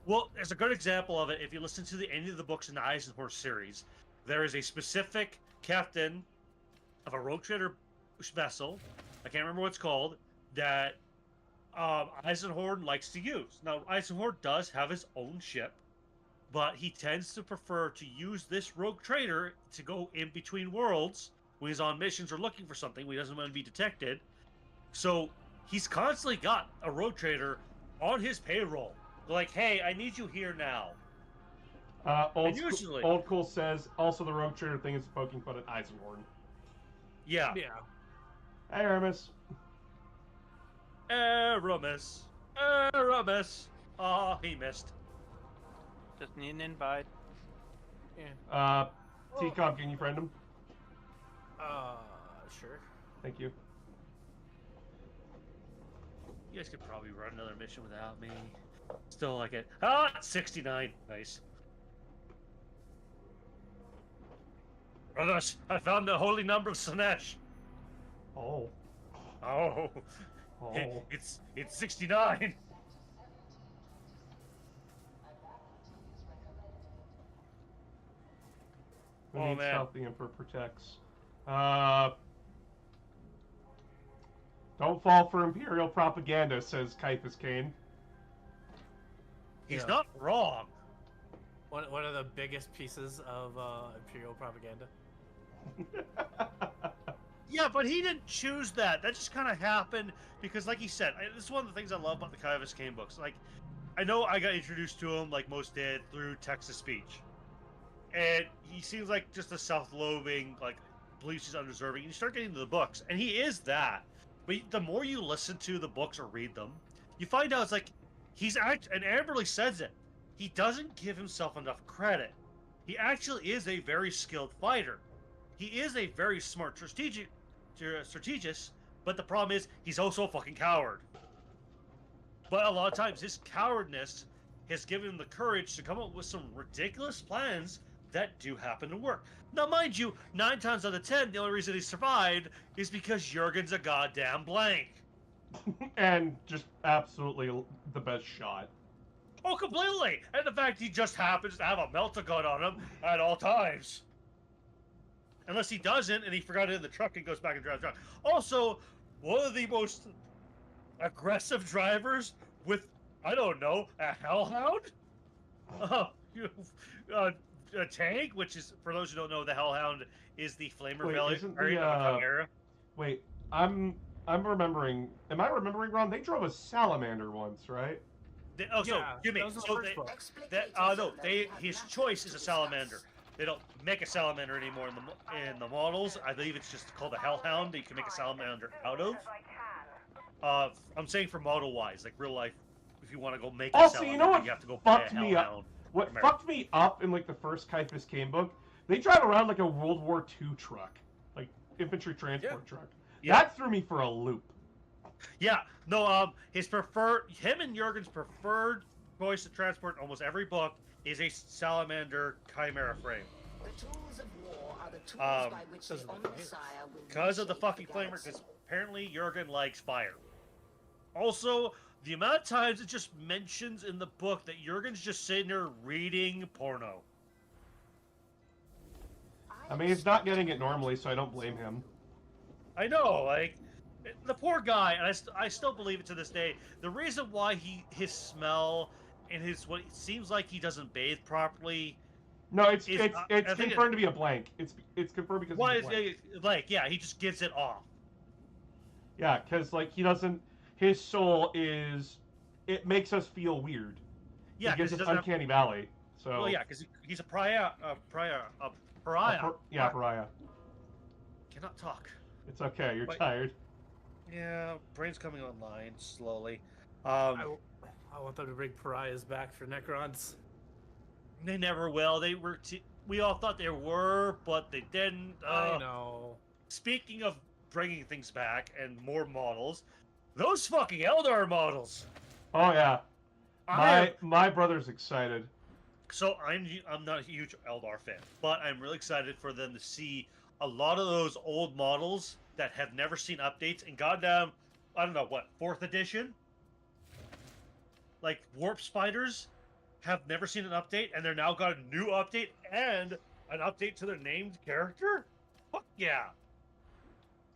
Well, there's a good example of it. If you listen to any of the books in the Eisenhorn series, there is a specific captain of a rogue trader vessel, I can't remember what it's called, that Eisenhorn likes to use. Now, Eisenhorn does have his own ship, but he tends to prefer to use this rogue trader to go in between worlds when he's on missions or looking for something when he doesn't want to be detected. So he's constantly got a rogue trader on his payroll. Like, hey, I need you here now. Old Cool says, also the rogue trader thing is poking fun at Eisenhorn. Yeah. Yeah. Hey, Aramis. Aramis. Oh, he missed. Just need an invite. Yeah. T-Cobb, can you friend him? Sure. Thank you. You guys could probably run another mission without me. Still like it. Ah, 69. Nice. Brothers, I found the holy number of Slanesh. Oh. Oh. It's 69. Who Oh, needs man. help the Emperor protects? Don't fall for Imperial propaganda, says Caiaphas Kane. He's Yeah. not wrong. One of the biggest pieces of Imperial propaganda. Yeah, but he didn't choose that. That just kind of happened because, like he said, this is one of the things I love about the Caiaphas Kane books. Like, I know I got introduced to him, like most did, through text-to-speech. And he seems like just a self-loathing, like, believes he's undeserving. And you start getting into the books, and he is that. But the more you listen to the books or read them, you find out it's like, and Amberley says it, he doesn't give himself enough credit. He actually is a very skilled fighter. He is a very smart, strategic strategist, but the problem is he's also a fucking coward. But a lot of times his cowardness has given him the courage to come up with some ridiculous plans that do happen to work. Now, mind you, 9 times out of 10, the only reason he survived is because Jurgen's a goddamn blank. And just absolutely the best shot. Oh, completely! And the fact he just happens to have a melt-a-gun on him at all times. Unless he doesn't, and he forgot it in the truck and goes back and drives the truck. Also, one of the most aggressive drivers with, I don't know, a hellhound? A tank, which is, for those who don't know, the hellhound is the flamer variant of the era. Wait, I'm remembering. Am I remembering wrong? They drove a salamander once, right? His choice is a salamander. They don't make a salamander anymore in the models. I believe it's just called a hellhound that you can make a salamander out of. I'm saying for model-wise, like real life, if you want to go make a salamander, you know what you have to go buy a fucked me up? hellhound. What fucked me up in like the first Kaifus Kane book? They drive around like a World War II truck, like infantry transport truck. Yeah. That threw me for a loop. Yeah, no, him and Jurgen's preferred choice to transport in almost every book is a salamander chimera frame. The tools of war are the tools by which the Omnissiah will Because of the fucking flamer, because apparently Jurgen likes fire. Also, the amount of times it just mentions in the book that Jurgen's just sitting there reading porno. I mean, he's not getting it normally, so I don't blame him. I know, like, the poor guy, and I still believe it to this day, the reason why his smell and what it seems like he doesn't bathe properly. No, it's confirmed to be a blank. It's confirmed because he's a blank. Like, yeah, he just gives it off. Yeah, because like he doesn't. His soul is. It makes us feel weird. Yeah, he gives us uncanny valley. So. Well, yeah, because he's a pariah. Pariah. Pariah. Cannot talk. It's okay. You're tired. Yeah, brain's coming online slowly. I want them to bring pariahs back for Necrons. They never will. They were. We all thought they were, but they didn't. I know. Speaking of bringing things back and more models, those fucking Eldar models. Oh yeah. My brother's excited. So I'm not a huge Eldar fan, but I'm really excited for them to see a lot of those old models that have never seen updates and goddamn, I don't know what, 4th edition? Like Warp Spiders have never seen an update, and they're now got a new update and an update to their named character? Fuck yeah.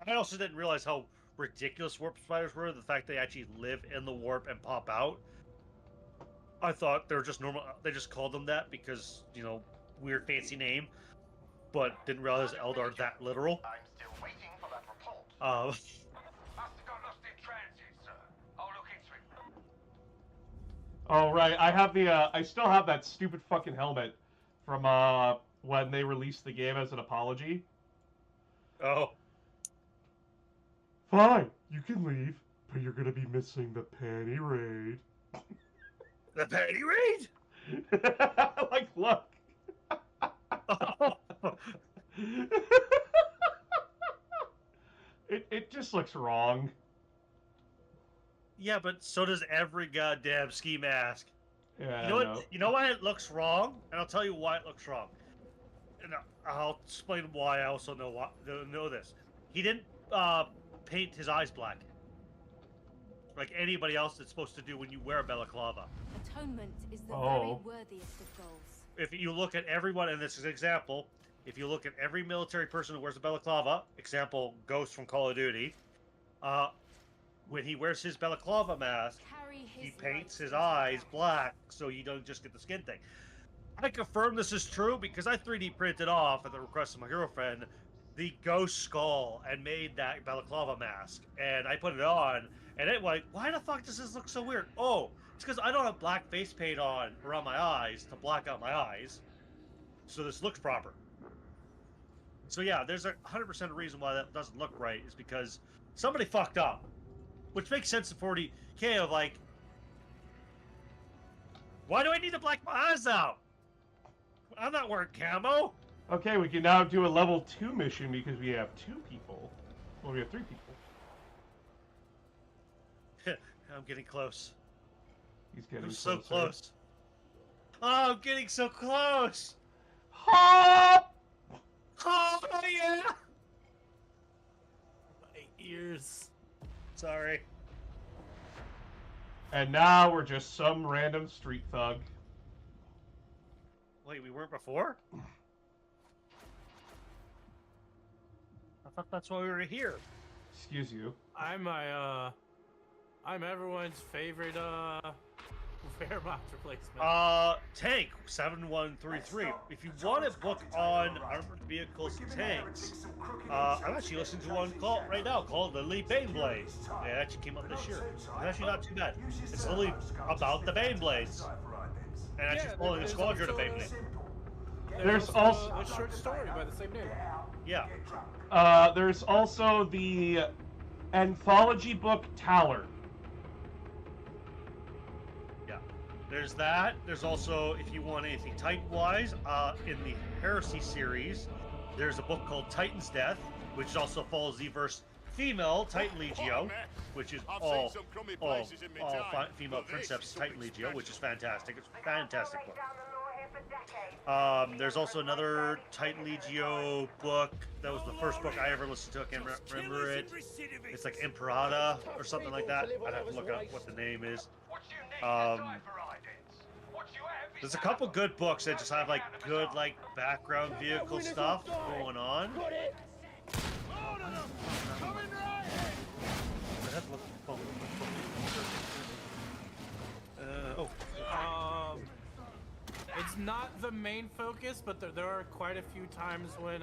I also didn't realize how ridiculous Warp Spiders were, the fact they actually live in the warp and pop out. I thought they were just normal, they just called them that because, you know, weird fancy name, but didn't realize Eldar are that literal. I'm still waiting for that report. Must have got lost in transit, sir. I'll look into it. Oh right, I have I still have that stupid fucking helmet from when they released the game as an apology. Oh. Fine, you can leave, but you're gonna be missing the panty raid. The panty raid? Like, look. It just looks wrong. Yeah, but so does every goddamn ski mask. Yeah, you know what? You know why it looks wrong, and I'll tell you why it looks wrong. And I'll explain why I also know this. He didn't paint his eyes black, like anybody else that's supposed to do when you wear a balaclava. Atonement is the very worthiest of goals. If you look at everyone, and this is an example, if you look at every military person who wears a balaclava, example, Ghost from Call of Duty, when he wears his balaclava mask, he paints his eyes black so you don't just get the skin thing. I confirm this is true because I 3D printed off at the request of my girlfriend the ghost skull and made that balaclava mask, and I put it on, and it like, why the fuck does this look so weird? Oh, it's because I don't have black face paint on around my eyes to black out my eyes, so this looks proper. So yeah, there's 100% reason why that doesn't look right is because somebody fucked up, which makes sense in 40K of like, why do I need to black my eyes out? I'm not wearing camo. Okay, we can now do a level 2 mission because we have 2 people. Well, we have 3 people. I'm getting close. He's getting I'm so closer. close. Oh, I'm getting so close. Hop! Oh, yeah. My ears. Sorry. And now we're just some random street thug. Wait, we weren't before? I thought that's why we were here. Excuse you. I'm everyone's favorite Wehrmacht replacement. Tank 7133. If you want a book on armored vehicles and tanks, I'm actually listening to one right now called The Elite Baneblade. It actually came out this year. It's actually not too bad. It's literally about the Baneblades. And actually following a squadron of Baneblades. There's also a short story by the same name. Yeah. There's also the anthology book Taller. There's that. There's also, if you want anything Titan-wise, in the Heresy series, there's a book called Titan's Death, which also follows the verse female Titan Legio, which is all female Princeps Titan Legio, which is fantastic. It's a fantastic book. There's also another Titan Legio book. That was the first book I ever listened to. I can't remember it. It's like Imperata or something like that. I'd have to look up what the name is. There's a couple good books that just have like good background vehicle stuff going on. It's not the main focus, but there are quite a few times when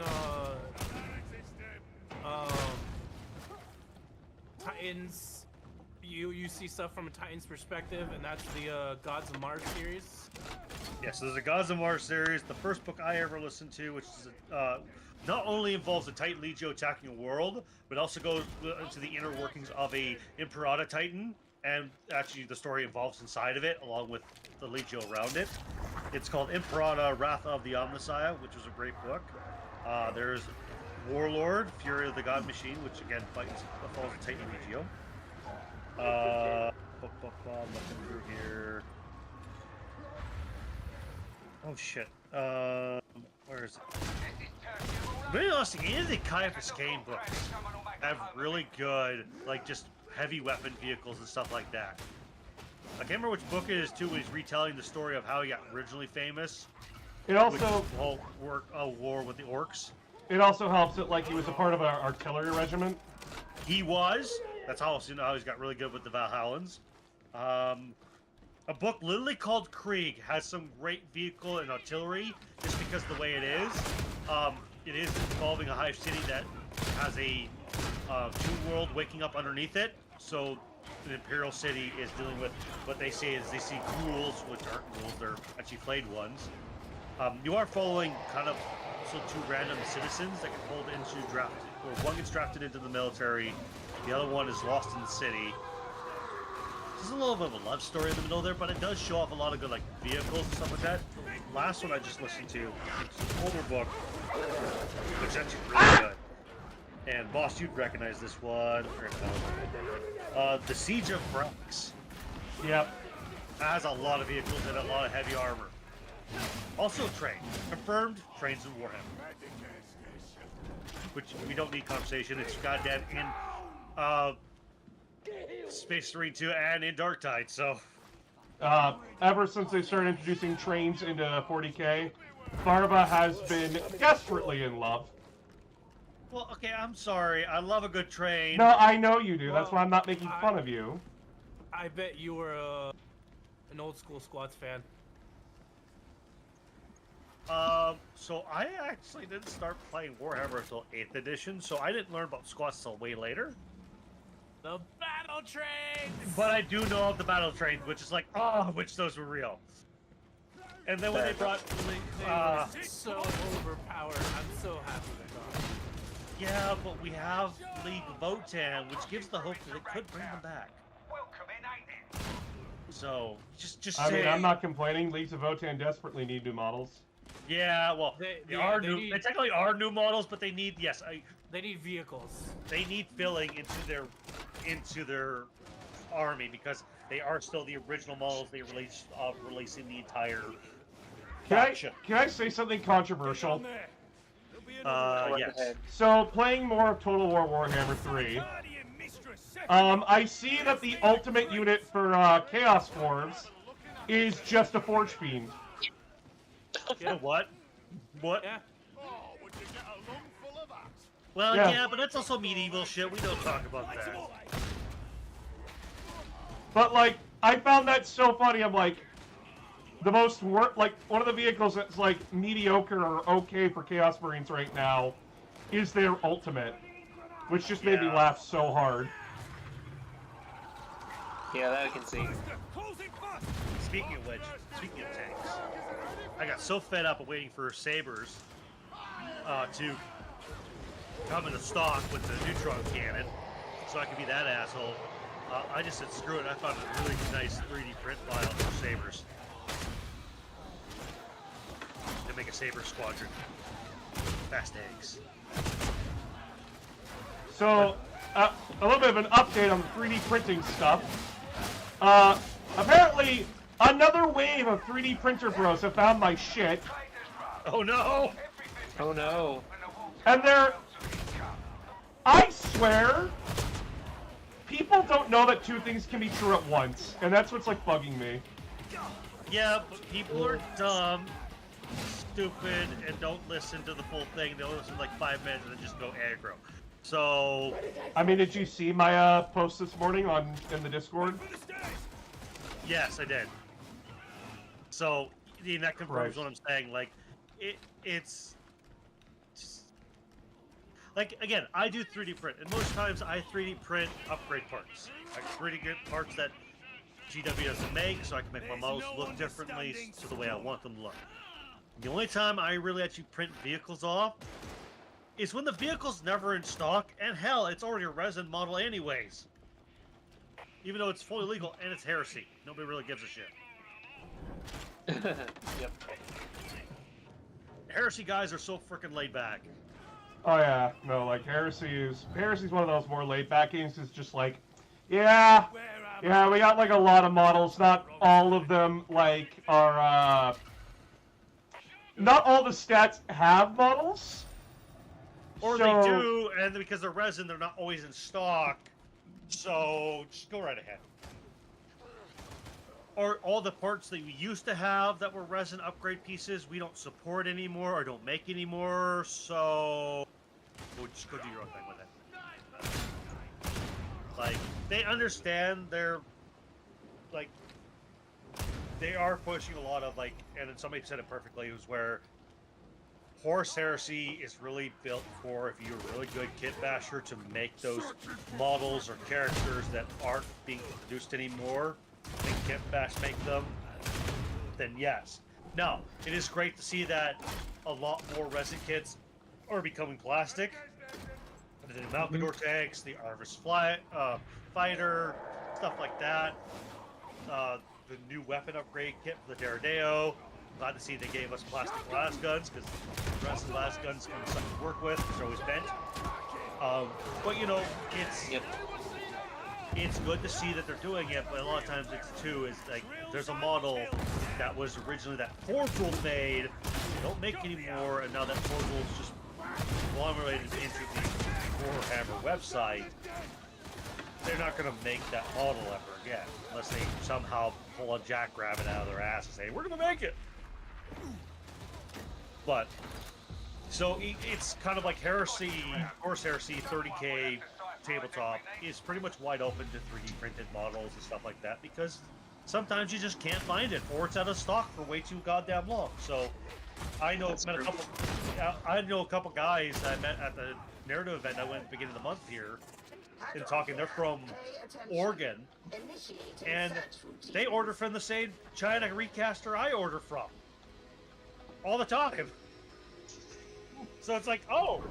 Titans, you see stuff from a Titan's perspective, and that's the Gods of Mars series. Yeah, so there's a Gods of Mars series. The first book I ever listened to, which is not only involves the Titan Legio attacking a world, but also goes into the inner workings of a Imperata Titan, and actually the story involves inside of it, along with the Legio around it. It's called Imperata, Wrath of the Omnissiah, which was a great book. There's Warlord, Fury of the God Machine, which again follows the Titan Legio. Looking through here. Oh shit. Where is it? Really honestly, any of the Caiaphas Kane books have really good, just heavy weapon vehicles and stuff like that. I can't remember which book it is too, when he's retelling the story of how he got originally famous. It also the whole war with the orcs. It also helps that he was a part of an artillery regiment. He was. That's how he's got really good with the Valhallans. A book literally called Krieg has some great vehicle and artillery, just because of the way it is. It is involving a hive city that has a two world waking up underneath it. So an imperial city is dealing with what they say is they see ghouls, which aren't ghouls, they're actually flayed ones. You are following kind of also 2 random citizens that get pulled into draft, or one gets drafted into the military, the other one is lost in the city. There's a little bit of a love story in the middle there, but it does show off a lot of good vehicles and stuff like that. The last one I just listened to, it's an older book, which is actually really good. And boss, you'd recognize this one. The Siege of Brax. Yep. It has a lot of vehicles and a lot of heavy armor. Also train. Confirmed trains in Warhammer. Which we don't need conversation. It's goddamn in Space Marine 2 and in Darktide, so. Ever since they started introducing trains into 40K, Barba has been desperately in love. Well, okay, I'm sorry. I love a good train. No, I know you do. That's why I'm not making fun of you. I bet you were an old school Squads fan. So I actually didn't start playing Warhammer until 8th edition, so I didn't learn about squads till way later. The battle trains! But I do know of the battle trains, which is which those were real. And then when they brought... They were so overpowered. I'm so happy they're gone. Yeah, but we have League Votan, which gives the hope that it could bring them back. Welcome in, ain't it? So, just I say... mean, I'm not complaining. Leagues of Votan desperately need new models. Yeah, well, They they technically are new models, but they need they need vehicles. They need filling into their army because they are still the original models they released releasing the entire faction. Can I say something controversial? Yes. So, playing more of Total War Warhammer 3, I see that the ultimate unit for Chaos Dwarves is just a Forge Fiend. Yeah, what? What? Yeah. Well, Yeah. yeah, but that's also medieval shit. We don't talk about that. But, like, I found that so funny. I'm like, one of the vehicles that's, like, mediocre or okay for Chaos Marines right now is their ultimate. Which just made me laugh so hard. Yeah, that I can see. Speaking of which, speaking of tanks, I got so fed up of waiting for sabers to come into stock with the neutron cannon, so I could be that asshole. I just said screw it. I found a really nice 3D print file for sabers to make a saber squadron. Fast tanks. So, a little bit of an update on the 3D printing stuff. Apparently, another wave of 3D printer bros have found my shit. Oh no! Oh no. And I swear, people don't know that two things can be true at once. And that's what's, like, bugging me. Yeah, but people are dumb, stupid, and don't listen to the full thing. They'll listen like 5 minutes and then just go aggro. So, I mean, did you see my post this morning in the Discord? yes, I did. So, that confirms Right. what I'm saying. Like, it's just, like, again, I do 3D print, and most times I 3D print upgrade parts. Like 3D print parts that GW doesn't make, so I can make my models look differently to the way I want them to look. The only time I really actually print vehicles off is when the vehicle's never in stock, and hell, it's already a resin model anyways. Even though it's fully legal, and it's heresy. Nobody really gives a shit. Yep. Heresy guys are so freaking laid back. Oh yeah, no, like Heresy's one of those more laid back games. It's just like, yeah, we got like a lot of models. Not all of them like are. Not all the stats have models. Or they do, and because they're resin, they're not always in stock. So just go right ahead. Or all the parts that we used to have that were resin upgrade pieces, we don't support anymore or don't make anymore. So we'll just go do your own thing with it. Like, they understand they're like they are pushing a lot of like, and then somebody said it perfectly. It was where Horse Heresy is really built for if you're a really good kit basher to make those models or characters that aren't being produced anymore, and kit bash make them, then yes. Now, it is great to see that a lot more resin kits are becoming plastic. The Malkador tanks, the Arvis fighter, stuff like that. The new weapon upgrade kit for the Deradeo. Glad to see they gave us plastic las guns, because the rest of the las guns can suck to work with. They're always bent. But you know, it's good to see that they're doing it. But a lot of times it's too is like there's a model that was originally that Forge World made. They don't make anymore, and now that Forge World's just conglomerated into the Warhammer website. They're not going to make that model ever again, unless they somehow pull a jackrabbit out of their ass and say, we're going to make it! But, so it's kind of like Heresy, Horse Heresy 30K tabletop is pretty much wide open to 3D printed models and stuff like that, because sometimes you just can't find it, or it's out of stock for way too goddamn long. So, I know a couple guys I met at the narrative event I went at the beginning of the month here, and talking, they're from Oregon, and they order from the same China recaster I order from all the time. So it's like, oh,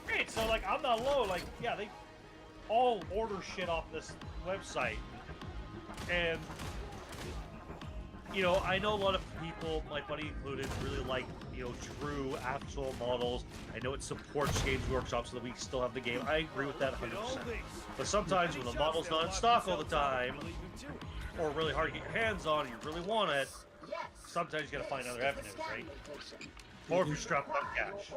great. So like, I'm not alone. Like, yeah, they all order shit off this website, and you know, I know a lot of people, my buddy included, really like drew actual models. I know it supports Games Workshop so that we still have the game. I agree with that 100%. But sometimes when the model's not in stock all the time, or really hard to get your hands on, and you really want it, sometimes you gotta find other avenues, right? Or if you're strapped on cash.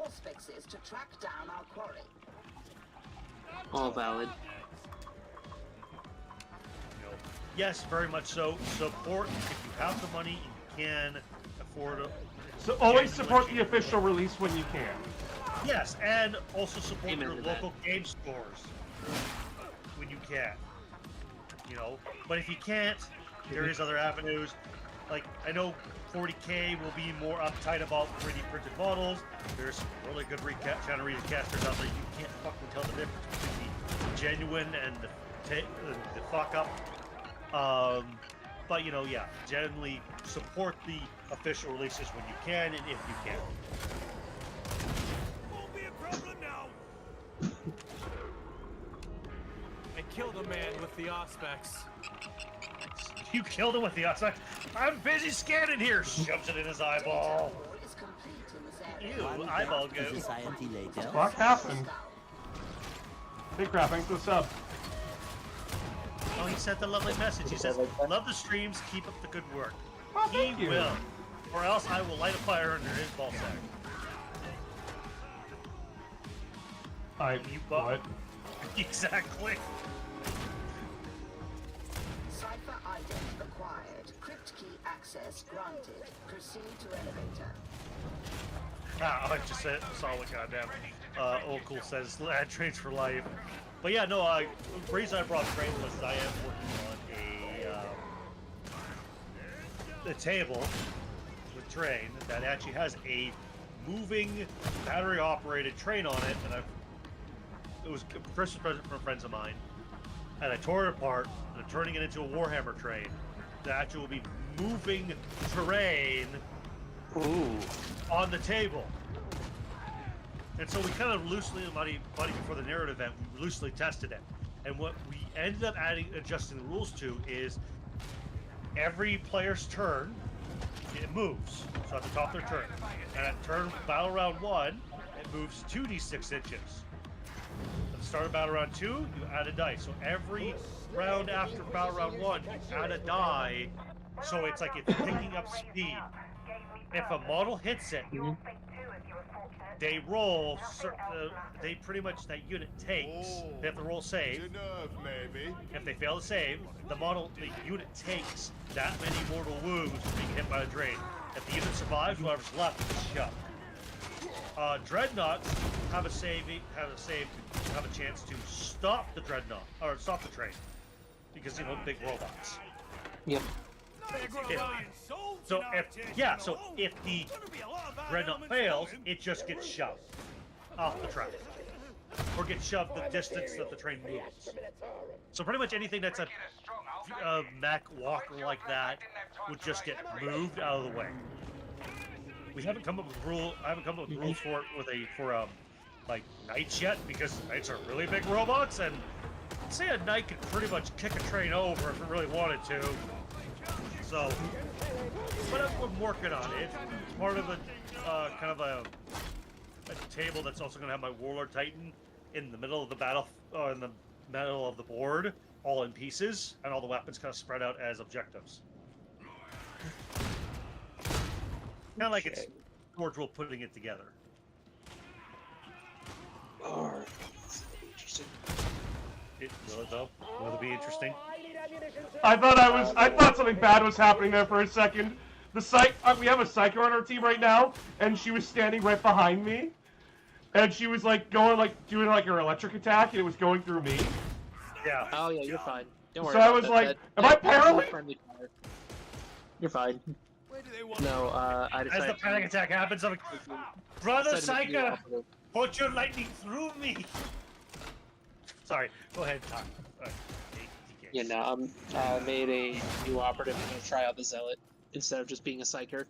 All valid. Yes, very much so. Support if you have the money and you can afford it. So always support the official release when you can. Yes, and also support Amen your to that. local game stores when you can. But if you can't, there is other avenues. Like, I know 40K will be more uptight about 3D printed models. There's some really good channel recasters out there. You can't fucking tell the difference between the genuine and the fuck up. But yeah, generally support the official releases when you can and if you can. Won't be a problem now. I killed a man with the Auspex. You killed him with the outside. I'm busy scanning here. Shoves it in his eyeball. Ew, eyeball goo. Society later. Fuck happened? Hey crap, thanks for the sub. Oh, he sent a lovely message. He says, "Love the streams. Keep up the good work." Oh, He thank you. will, or else I will light a fire under his ball sack. You what? Exactly. Cipher item acquired. Crypt key access granted. Proceed to elevator. I just saw what goddamn Old Cool says. Add trains for life. But yeah, no. The reason I brought trains was I am working on a table with train that actually has a moving battery-operated train on it, and it was a Christmas present from friends of mine, and I tore it apart and I'm turning it into a Warhammer train that actually will be moving terrain on the table. And so we kind of loosely, buddy before the narrative event, we loosely tested it. And what we ended up adjusting the rules to is every player's turn, it moves. So at the top of their turn. And at turn battle round 1, it moves 2d6 inches. At the start of battle round 2, you add a die. So every round after battle round 1, you add a die. So it's like it's picking up speed. If a model hits it, they roll. They pretty much that unit takes. They have to roll save. If they fail to save, the unit takes that many mortal wounds from being hit by the drain. If the unit survives, whoever's left is shoved. Dreadnoughts have a chance to stop the dreadnought or stop the train because big robots. Yep. So if the dreadnought fails, it just gets shoved off the track, or gets shoved the distance that the train moves. So pretty much anything that's a mech walker like that would just get moved out of the way. We haven't come up with I haven't come up with rules for it for knights yet, because knights are really big robots, and I'd say a knight could pretty much kick a train over if it really wanted to. So, but I'm working on it. It's part of a kind of a table that's also going to have my Warlord Titan in the middle of the battle, in the middle of the board, all in pieces, and all the weapons kind of spread out as objectives. Kind of like it's George will putting it together. Interesting. Will it though? Will it be interesting? I thought something bad was happening there for a second. We have a psycho on our team right now, and she was standing right behind me, and she was doing her electric attack, and it was going through me. Yeah. Oh yeah, you're fine. Don't worry. So I was like, am I paralyzed? You're fine. No, I decided. As the panic attack happens, I'm like, Brother Psycho, put your lightning through me. Sorry, go ahead, talk. Yeah, no, I made a new operative. I'm gonna try out the zealot instead of just being a psyker.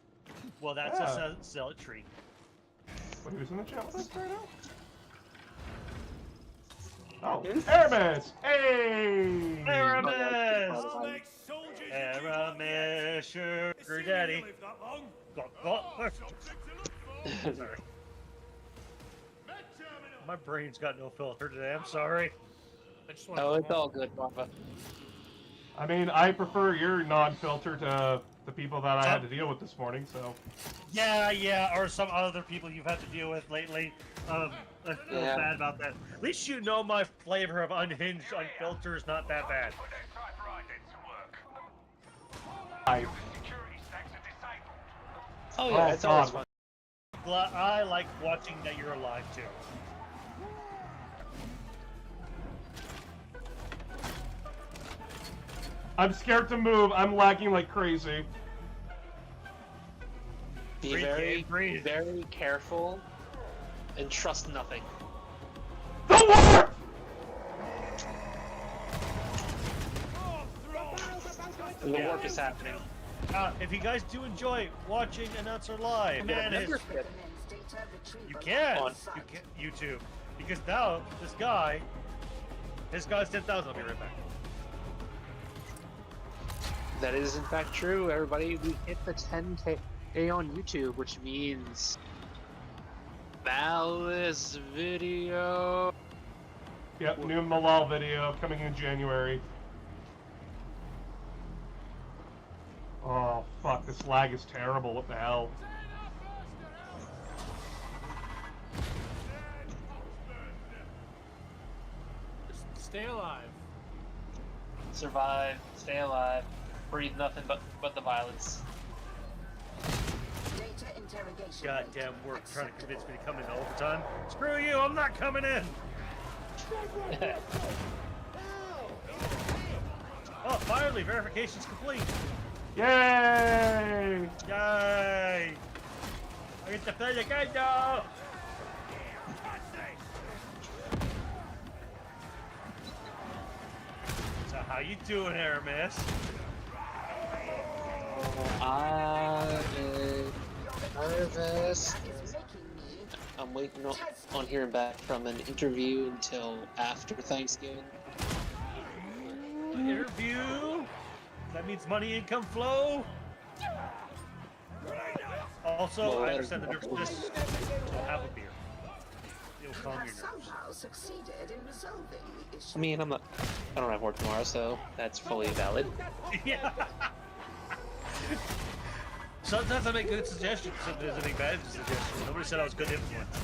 Well, that's a zealot tree. Wait, who's in the chat with us right now? Oh, Aramis! Hey! Aramis! Aramis, sugar daddy. Sorry. My brain's got no filter today. I'm sorry. I just want Oh, it's all good, Marva. I mean, I prefer your non-filter to the people that I had to deal with this morning, so... Yeah, or some other people you've had to deal with lately. I feel bad about that. At least you know my flavor of unhinged, unfiltered is not that bad. Oh yeah, it's always fun. I like watching that you're alive too. I'm scared to move. I'm lagging like crazy. Be very careful and trust nothing. The warp! And the warp is happening. If you guys do enjoy watching Announcer Live, man, you can YouTube, because now this guy, his guy's 10,000. I'll be right back. That is in fact true, everybody. We hit the 10K on YouTube, which means Valis video. Yep, new Malal video coming in January. Oh, fuck, this lag is terrible. What the hell? Just stay alive. Survive, stay alive, breathe nothing but the violence. Data interrogation. Goddamn work trying to convince me to come in overtime. Screw you, I'm not coming in! Oh, finally, verification's complete. Yay! Yay! I get to play the game now! So how you doing, Aramis? I'm nervous. I'm waiting on hearing back from an interview until after Thanksgiving. Interview? That means money income flow? Also, Well, I understand the nervousness. So have a beer. It'll calm your nerves. I mean, I don't have work tomorrow, so that's fully valid. Yeah. Sometimes I make good suggestions, sometimes I make bad suggestions. Nobody said I was good influence.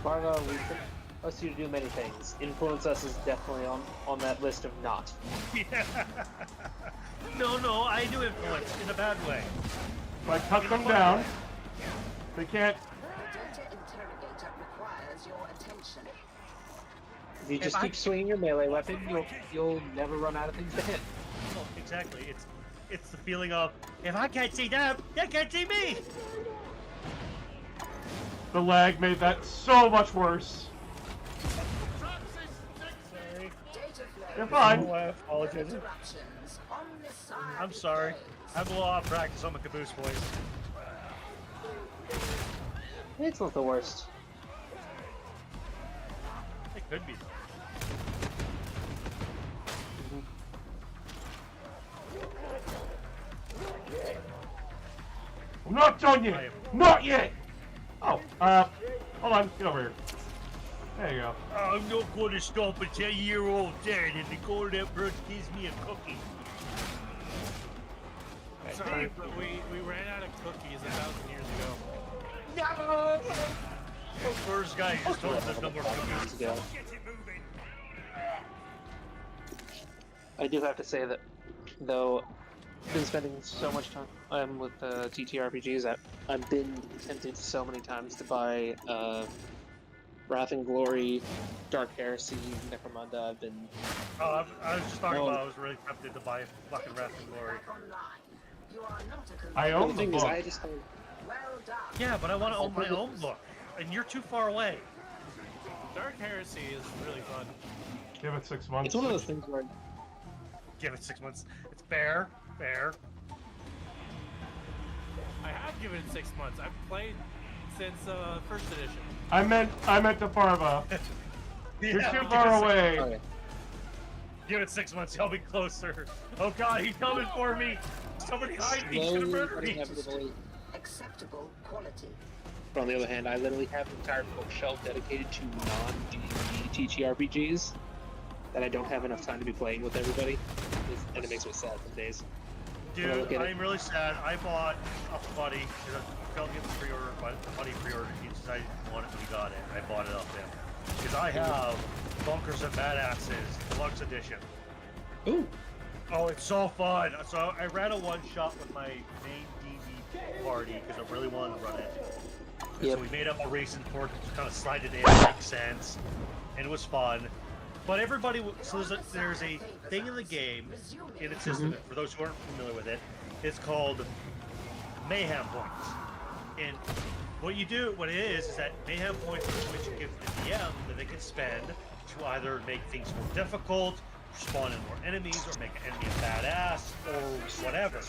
Marva, we could us you to do many things. Influence us is definitely on that list of not. Yeah. No, I do influence in a bad way. If I cut them down, they can't... The data interrogator requires your attention. If you just keep swinging your melee weapon, you'll never run out of things to hit. Well, exactly. It's the feeling of, if I can't see them, they can't see me! The lag made that so much worse. Sorry. You're fine. I apologize. I'm sorry. I have a lot of practice on my caboose voice. It's not the worst. It could be. I'm not done yet! Not yet! Oh, hold on, get over here. There you go. I'm not going to stop a 10-year-old dad and the Golden Emperor gives me a cookie. Sorry, but we ran out of cookies 1,000 years ago. No! First guy just told us there's no more cookies. Get it moving. I do have to say that, though, I've been spending so much time with TTRPGs that I've been tempted so many times to buy Wrath and Glory, Dark Heresy, Necromunda. I've been... Oh, I was just talking about I was really tempted to buy fucking Wrath and Glory. I own the book. Yeah, but I want to own my own book, and you're too far away. Dark Heresy is really fun. Give it 6 months. It's one of those things where... Give it 6 months. It's fair. I have given it 6 months. I've played since first edition. I meant the Farva. You're too far away. Okay. Give it 6 months. I'll be closer. Oh God, he's coming for me. Somebody hide me. He's gonna murder me. Acceptable quality. But on the other hand, I literally have an entire bookshelf dedicated to non-D&D TTRPGs that I don't have enough time to be playing with everybody, and it makes me sad some days. Dude, I'm really sad. I bought a buddy, because I felt get the pre-order, but the buddy pre-ordered it. He decided he wanted it when he got it. I bought it off him. Because I have Bunkers and Badasses Deluxe Edition. Ooh! Oh, it's so fun! So I ran a one-shot with my main DD party, because I really wanted to run it. Yep. So we made up a reason for it to kind of slide it in, make sense, and it was fun. But everybody, so there's a thing in the game, in its system, for those who aren't familiar with it, it's called Mayhem Points. And what you do, what it is that Mayhem Points is what you give the DM that they can spend to either make things more difficult, spawn in more enemies, or make an enemy a badass, or whatever.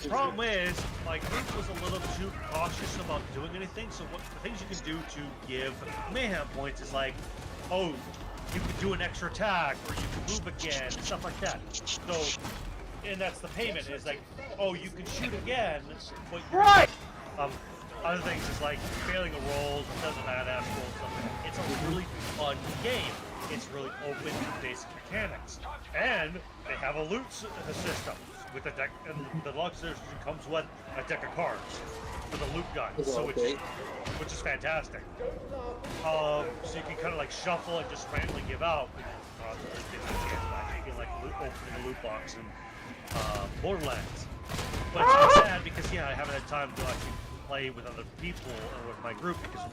The problem is, my group was a little too cautious about doing anything, so what the things you can do to give Mayhem Points is like, oh, you can do an extra attack, or you can move again, stuff like that. So, and that's the payment, is like, oh, you can shoot again, but right! Other things is like failing a roll, does a badass roll, something. It's a really fun game. It's really open to basic mechanics. And they have a loot system with a deck, and the deluxe edition comes with a deck of cards for the loot gun, so which is fantastic. So you can kind of like shuffle and just randomly give out. You can like opening a loot box in Borderlands. But it's sad because I haven't had time to actually play with other people or with my group because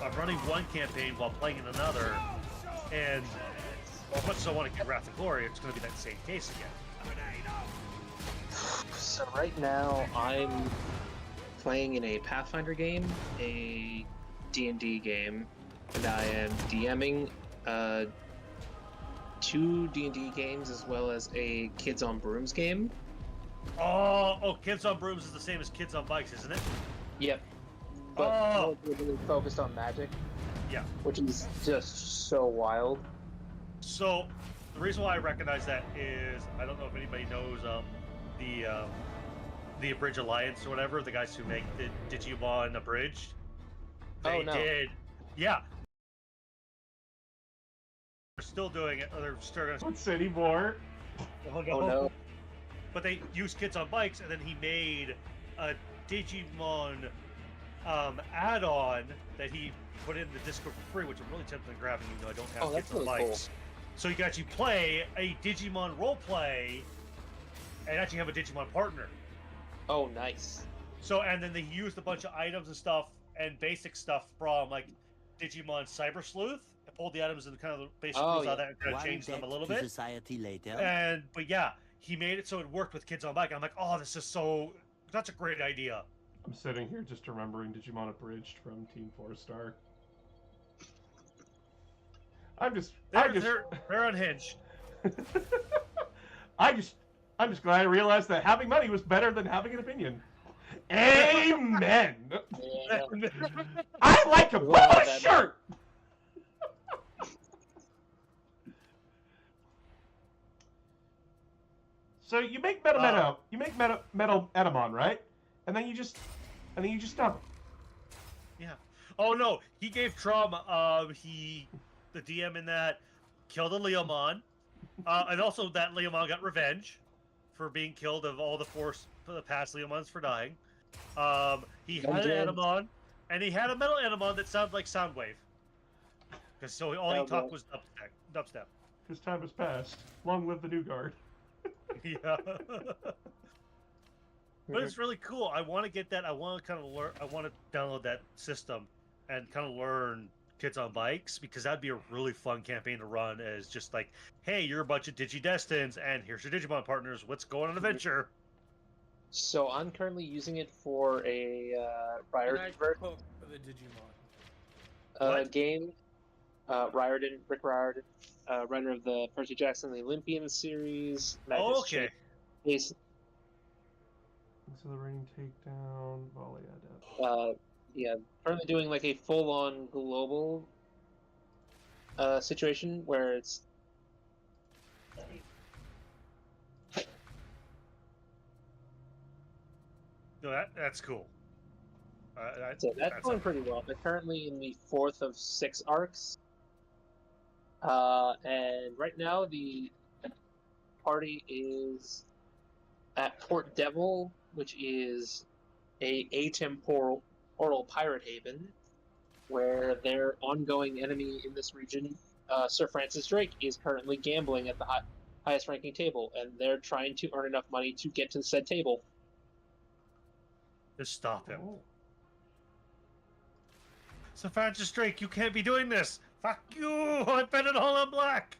I'm running one campaign while playing in another, and as much as I want to get Wrath of Glory, it's going to be that same case again. So right now I'm playing in a Pathfinder game, a D&D game, and I am DMing 2 D&D games as well as a Kids on Brooms game. Oh, Kids on Brooms is the same as Kids on Bikes, isn't it? Yep. But we're really focused on magic. Yeah. Which is just so wild. So, the reason why I recognize that is, I don't know if anybody knows the Abridged Alliance or whatever, the guys who make the Digimon Abridged. They did. Yeah. They're still doing it. They're still going to... Don't say anymore. Oh no. But they used Kids on Bikes, and then he made a Digimon add-on that he put in the Discord for free, which I'm really tempted on grabbing, even though I don't have Kids on Bikes. Cool. So you can actually play a Digimon roleplay and actually have a Digimon partner. Oh, nice. So, and then they used a bunch of items and stuff and basic stuff from, like, Digimon Cyber Sleuth. I pulled the items and kind of the basic rules out of that and kind of changed them a little bit. Society later. But yeah, he made it so it worked with Kids on Bike. I'm like, oh, this is so... That's a great idea. I'm sitting here just remembering Digimon Abridged from Team 4-Star. They're unhinged. I'm just glad I realized that having money was better than having an opinion. Amen. I like a bullet shirt. So you make Metal Etamon, right? And then you just dump him. Yeah. Oh no, he gave trauma. The DM in that killed a Leomon, and also that Leomon got revenge for being killed of all the past Leomons for dying. He had an Etamon, and he had a metal Etamon that sounded like Soundwave. Because so all he talked was dubstep. His time has passed. Long live the new guard. Yeah. But it's really cool. I want to get that. I want to kind of learn. I want to download that system and kind of learn Kids on Bikes, because that'd be a really fun campaign to run. As just like, hey, you're a bunch of Digidestins, and here's your Digimon partners. Let's go on an adventure. So I'm currently using it for a Riordan version of the Digimon game. Rick Riordan, writer of the Percy Jackson the Olympian series. Oh, okay. So the rain takedown, volley adept. Yeah, currently doing like a full-on global situation where it's No, that's cool. So that's going pretty well. They're currently in the 4th of 6 arcs. And right now the party is at Port Devil, which is a atemporal pirate haven, where their ongoing enemy in this region, Sir Francis Drake, is currently gambling at the highest ranking table, and they're trying to earn enough money to get to said table. Just stop him. Sir Francis Drake, you can't be doing this! Fuck you! I bet it all on black!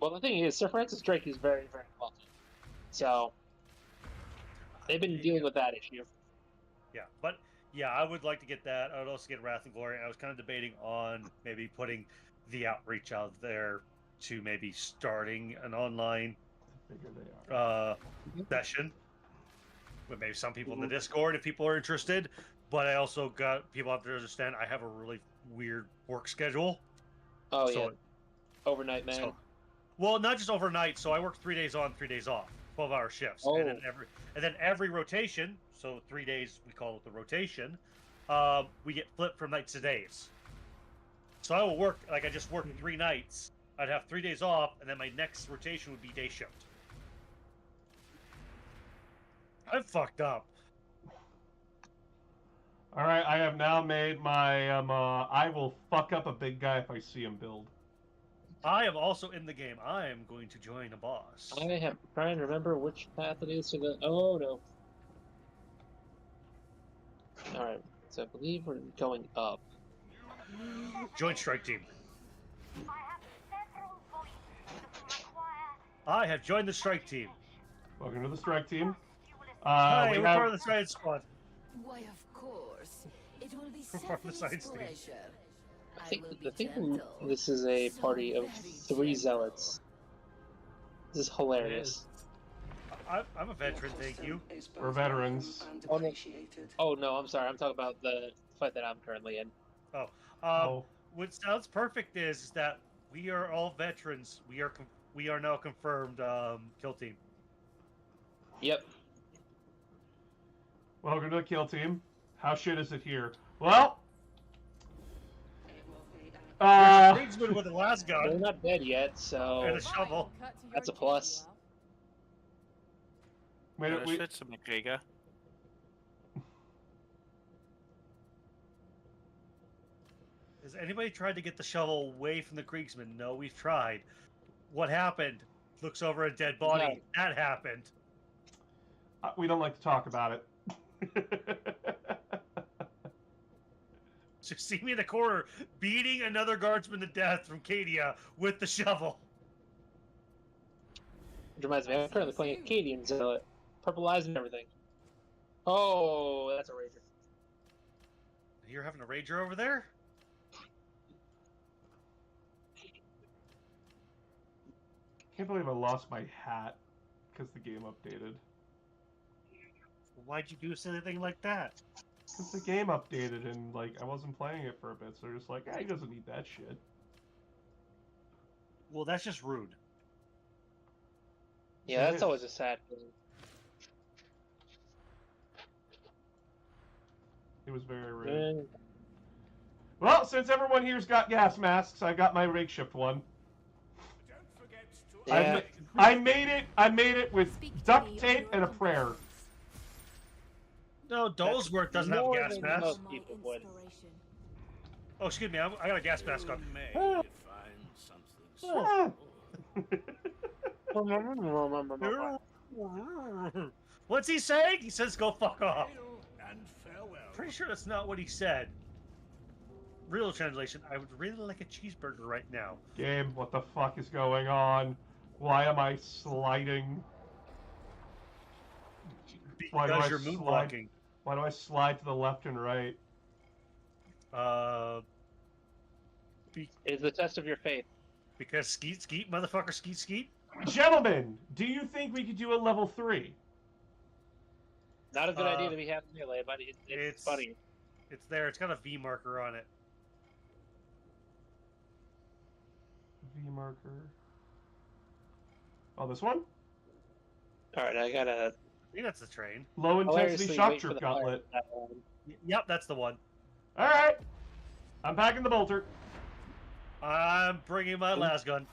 Well, the thing is, Sir Francis Drake is very, very wealthy. So, they've been dealing with that issue. Yeah, but yeah, I would like to get that. I would also get Wrath and Glory. I was kind of debating on maybe putting the outreach out there to maybe starting an online session with maybe some people in the Discord if people are interested. But I also got people out there to understand I have a really weird work schedule. Oh, so, yeah. Overnight, man. So, well, not just overnight. So I work 3 days on, 3 days off, 12-hour shifts, oh. and then every rotation. So 3 days we call it the rotation. We get flipped from nights to days. So I will work like I just worked 3 nights. I'd have 3 days off, and then my next rotation would be day shift. I'm fucked up. All right, I have now made my. I will fuck up a big guy if I see him build. I am also in the game. I am going to join a boss. I have trying to remember which path it is to the. Oh no. All right, so I believe we're going up. Join strike team. I have joined the strike team. Welcome to the strike team. Hi, we're part of the science squad. Why, of course. It will be We're part of the science team. I think this is a party of 3 zealots. This is hilarious. I'm a veteran, thank you. We're veterans. Oh no, I'm sorry. I'm talking about the fight that I'm currently in. What sounds perfect is that we are all veterans. We are now confirmed kill team. Yep. Welcome to the kill team. How shit is it here? Well, Krigsman with the last gun. They're not dead yet, so and a shovel. That's a plus. Wait, That's a McGregor. Has anybody tried to get the shovel away from the Kriegsman? No, we've tried. What happened? Looks over a dead body. Yeah. That happened. We don't like to talk about it. Just see me in the corner beating another guardsman to death from Cadia with the shovel. Which reminds me, I'm currently playing Acadian Zealot. Purple eyes and everything. Oh, that's a rager. You're having a rager over there? Can't believe I lost my hat because the game updated. Why'd you do anything like that? Because the game updated and like I wasn't playing it for a bit, so they're just like, he doesn't need that shit. Well, that's just rude. Yeah, that's always a sad thing. It was very rude. Well, since everyone here's got gas masks, I got my makeshift one. Yeah. I made it with duct tape and a prayer. No, Dolesworth doesn't have a gas mask. Most people would. Oh, excuse me, I got a gas mask on. What's he saying? He says go fuck off. Pretty sure that's not what he said. Real translation, I would really like a cheeseburger right now. Game, what the fuck is going on? Why am I sliding? Because you're moonwalking. Why do I slide to the left and right? It's the test of your faith. Because skeet skeet, motherfucker, skeet skeet. Gentlemen, do you think we could do a level 3? Not a good idea to be having melee, but it's funny. It's there. It's got a V marker on it. V marker. Oh, this one? Alright, I gotta think that's the train. Low intensity Hilariously, shock wait for troop the fire gauntlet. that one. Yep, that's the one. All right, I'm packing the bolter. I'm bringing my las gun.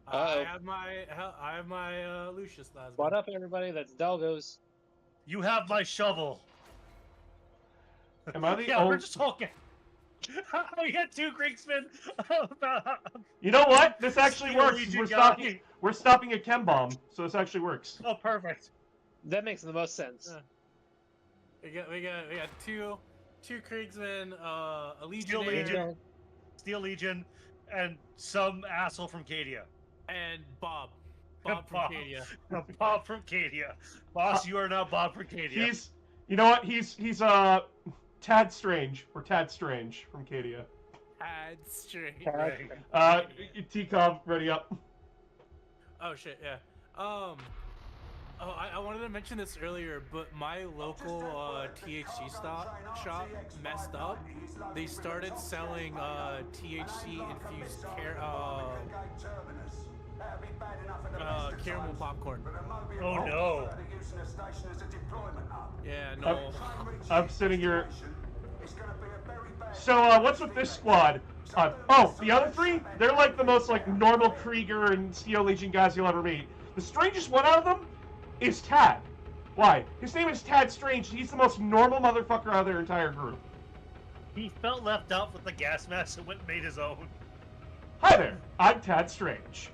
I have my Lucius last. What up, everybody? That's Delgos. You have my shovel. Am I the Yeah, only? we're just talking. We got two Greeksmen. You know what? This actually Steel works. Legion We're guy. stopping. We're stopping a chem bomb, so this actually works. Oh, perfect. That makes the most sense. We got two Kriegsmen, a Steel Legionnaire, Legion, Steel Legion, and some asshole from Cadia. and Bob. Bob from Cadia. Bob from Cadia. Boss, you are now Bob from Cadia. He's, you know what? He's Tad Strange, or Tad Strange from Cadia. Tad Strange. T-Cobb, ready up. Oh shit, yeah. I wanted to mention this earlier, but my local THC shop messed up. They started selling THC infused caramel popcorn. Oh no. Yeah, no. I'm sitting here. So, what's with this squad? Oh, the other three? They're like the most like normal Krieger and Steel Legion guys you'll ever meet. The strangest one out of them is Tad. Why? His name is Tad Strange. He's the most normal motherfucker out of their entire group. He felt left out with the gas mask and went and made his own. Hi there, I'm Tad Strange.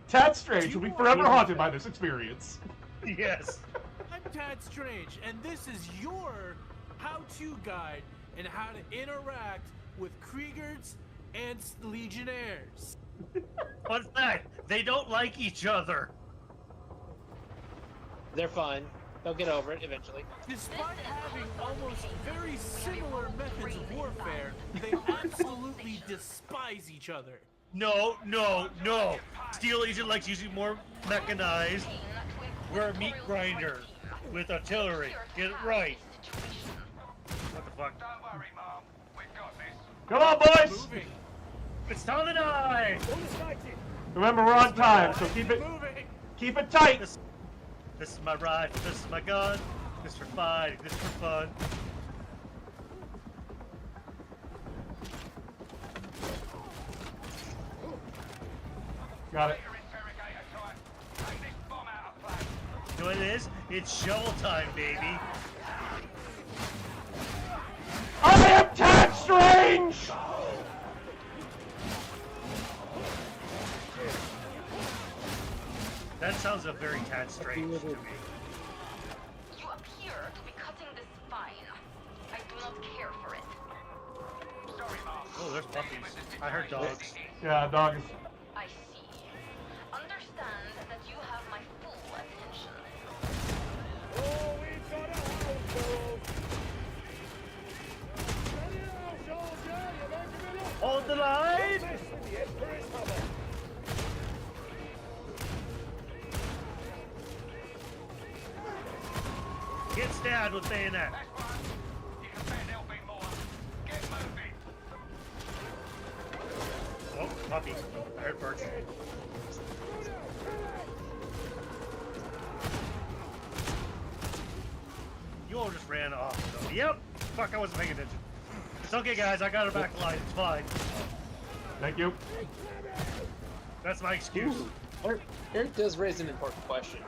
Tad Strange will be forever haunted by this experience. Yes. I'm Tad Strange, and this is your how-to guide in how to interact with Kriegers and Legionnaires. Fun fact, they don't like each other. They're fine. They'll get over it eventually. Despite having almost very similar methods of warfare, they absolutely despise each other. No, no, no. Steel Legion likes using more mechanized. We're a meat grinder with artillery. Get it right. What the fuck? Don't worry, Mom. We've got this. Come on, boys! Moving. It's time to die! Remember, we're on time, so keep it tight. This is my rifle, this is my gun. This for fighting, this for fun. Got it. You know what it is? It's shovel time, baby. I am Tad Strange! That sounds a very tad strange to me. You appear to be cutting this fine. I do not care for it. Sorry, Mom. Oh, there's puppies. I heard dogs. Yeah, dog is... I see. Understand that you have my full attention. Oh, we've got a house, Hold the line! Get stabbed with bayonet. You can bet there'll be more. Get moving. Oh, puppy. I heard birds. You all just ran off. So, yep. Fuck, I wasn't paying attention. It's okay, guys. I got her back alive. It's fine. Thank you. That's my excuse. Eric does raise an important question.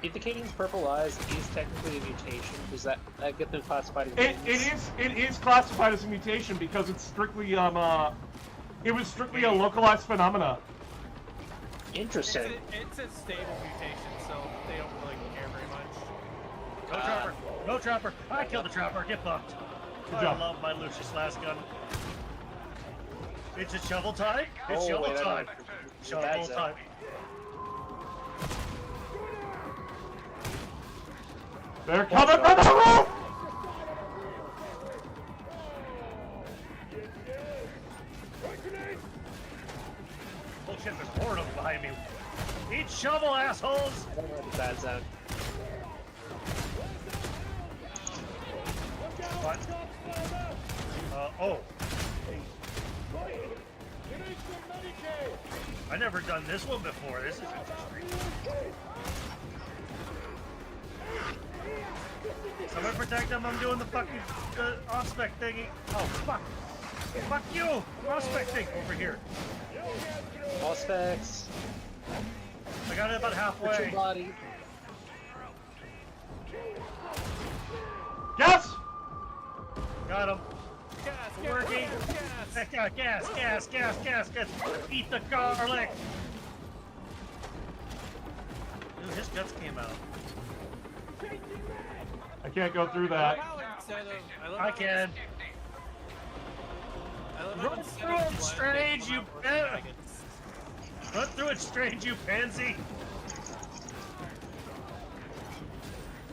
If the Cadian's purple eyes is technically a mutation, does that get them classified as It is classified as a mutation because it's strictly it was strictly a localized phenomena. Interesting. It's a stable mutation, so they don't really care very much. No trapper. No trapper. I killed the trapper. Get fucked. Good job. I love my Lucius last gun. It's a shovel time. It's Oh, shovel wait, I time. know. Shovel That's it. time. They're coming from the roof! Oh shit, there's more of them behind me. Eat shovel, assholes! I don't know the bad zone. What? Oh. I never done this one before. This is interesting. Someone protect them. I'm doing the fucking off-spec thingy. Oh, fuck. Fuck you! Off-spec thing over here. Off-specs. I got it about halfway. Put your body. Gas! Got him. Gas, Working. Gas. Eat the garlic. Dude, his guts came out. I can't go through that. I can. Run through it, Strange, you Run through it, Strange, you pansy.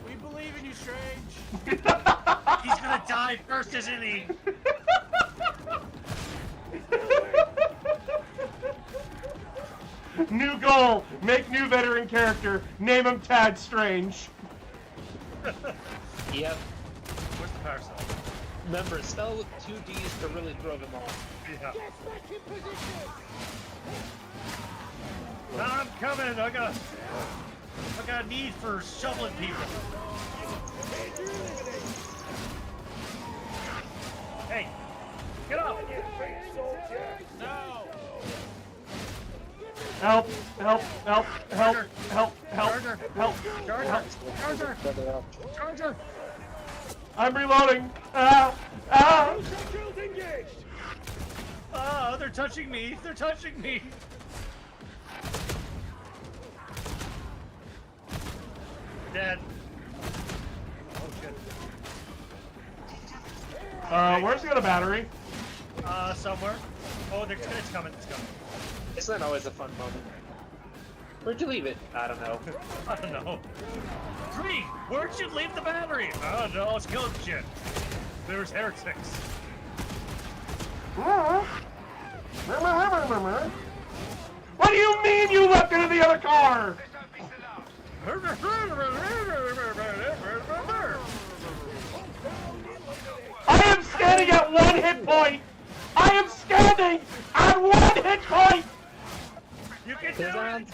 We believe in you, Strange. He's gonna die first, isn't he? New goal! Make new veteran character. Name him Tad Strange. Yep. Where's the power cell? Remember, spell with 2 Ds to really throw them off. Yeah. I'm coming. I got a need for shoveling people. Hey, get up! No. Help! Charger! I'm reloading! Ah, they're touching me! Dead. Oh shit. Where's the other battery? Somewhere. Oh, it's coming. It's not always a fun moment. Where'd you leave it? I don't know. I don't know. Tree, where'd you leave the battery? Oh no, it's killing shit. There's heretics. What do you mean you left it in the other car? I am standing at 1 hit point! I am standing at 1 hit point! You can do it!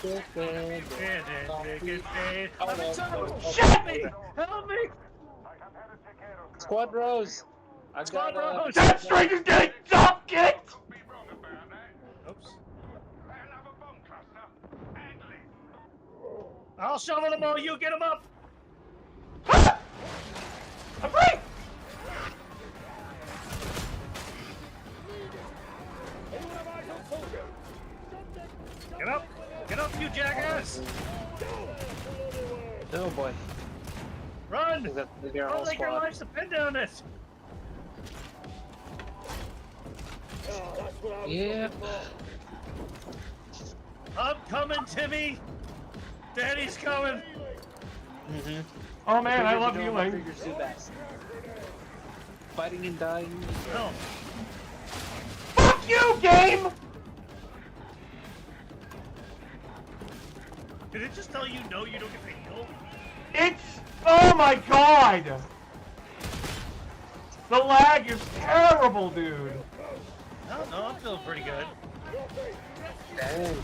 Shit! Help me! Squad Rose! Squad Rose! That string is getting top kicked! Oops. I'll shovel them all, you get them up! I'm free! Get up, you jackass! Oh boy. Run! Run like your life's dependent on it! Yeah. I'm coming, Timmy! Daddy's coming! Oh man, I love healing. Fighting and dying. No. Fuck you, game! Did it just tell you no, you don't get to heal? It's... Oh my god! The lag is terrible, dude. I don't know, I'm feeling pretty good. Dang.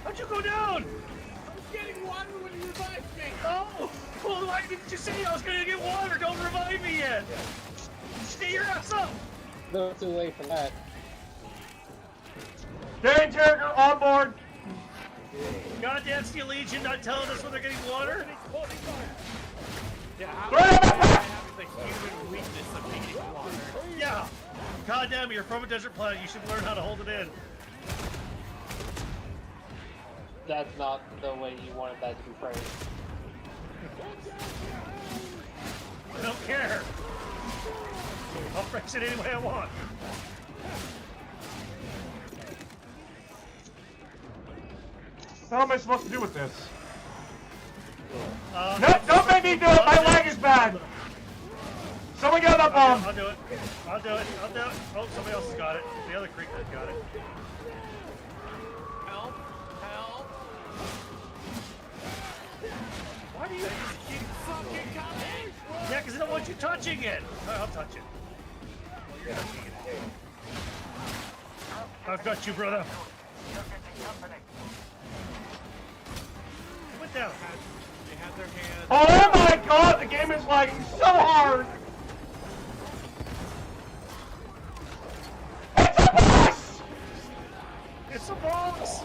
How'd you go down? I was getting water when you revived me. Oh! Well, why didn't you say I was gonna get water? Don't revive me yet! Stay your ass up! No, too late for that. Getting character on board! Goddamn Steel Legion not telling us when they're getting water? Yeah, how have the human weakness of needing water? Yeah! Goddamn, you're from a desert planet, you should learn how to hold it in. That's not the way you wanted that to be phrased. I don't care! I'll phrase it any way I want. What am I supposed to do with this? No, don't make me do it! My leg is bad! Someone get that bomb! I'll do it. Oh, somebody else has got it. The other creeper has got it. Help! Why do you keep fucking coming? Yeah, because I don't want you touching it! I'll touch it. I've got you, brother. What down? They had their hands. Oh my god, the game is lagging so hard! It's a boss! It's a boss!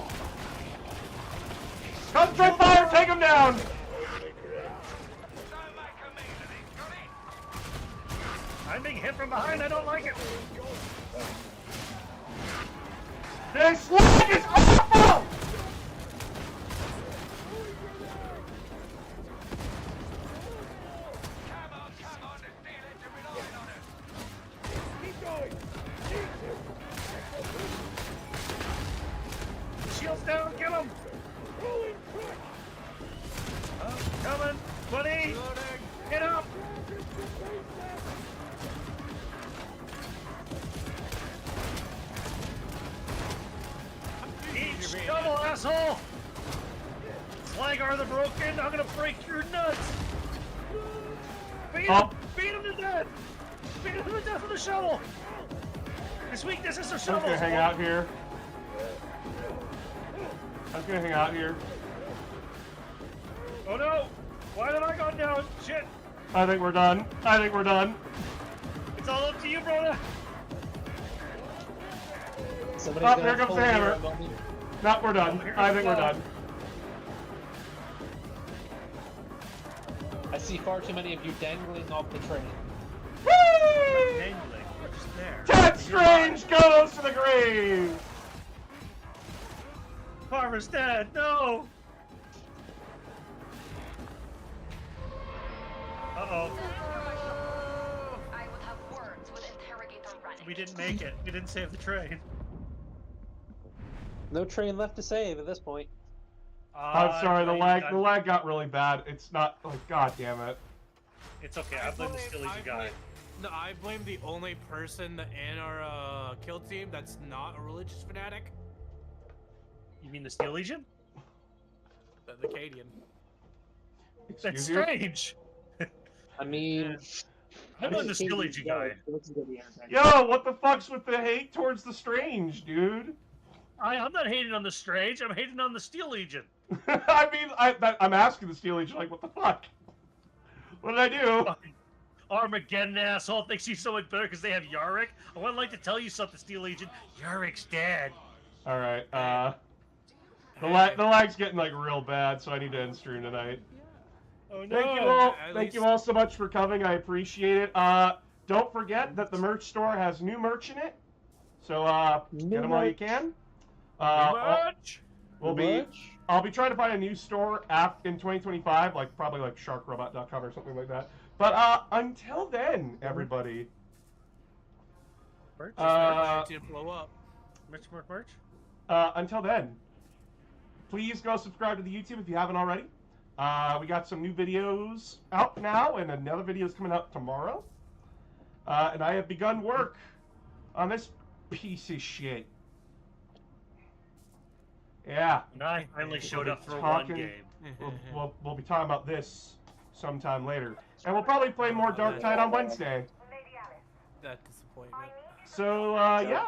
Concentrate fire, take him down! I'm being hit from behind, I don't like it! This lag is awful! Shields down, kill him! Coming! Buddy! Get up! Eat shovel, asshole! Slagar the broken, I'm gonna break your nuts! Beat him! Beat him to death! Beat him to death with a shovel! His weakness is a shovel! I'm gonna hang out here. I'm gonna hang out here. Oh no! Why did I go down? Shit! I think we're done. I think we're done. It's all up to you, brother! Oh, here comes the hammer. No, we're done. I think we're done. I see far too many of you dangling off the train. Whee! Dangling. We're just there. Ted Strange goes to the grave! Farmer's dead, no! Uh-oh. I would have words with interrogator running. We didn't make it. We didn't save the train. No train left to save at this point. I'm sorry, the lag got really bad. It's not, oh god damn it. It's okay, I blame the Still Legion guy. No, I blame the only person in our kill team that's not a religious fanatic. You mean the Steel Legion? The Cadian. That's strange! I mean... I'm not the Steel Legion guy. Yo, what the fuck's with the hate towards the Strange, dude? I'm not hating on the Strange, I'm hating on the Steel Legion. I mean, I'm asking the Steel Legion, like, what the fuck? What did I do? Armageddon asshole thinks he's so much better because they have Yarick. I would like to tell you something, Steel Legion. Yarick's dead. Alright, the lag's getting, like, real bad, so I need to end stream tonight. Oh no! Thank you all so much for coming, I appreciate it. Don't forget that the merch store has new merch in it. So, get them while you can. I'll be trying to find a new store in 2025, like probably like sharkrobot.com or something like that. But until then, everybody. Merch? Blow up. Merch? Until then, please go subscribe to the YouTube if you haven't already. We got some new videos out now, and another video is coming out tomorrow. And I have begun work on this piece of shit. Yeah. And I finally showed up for one game. We'll be talking about this sometime later. And we'll probably play more Darktide on Wednesday. That disappointment. So, yeah.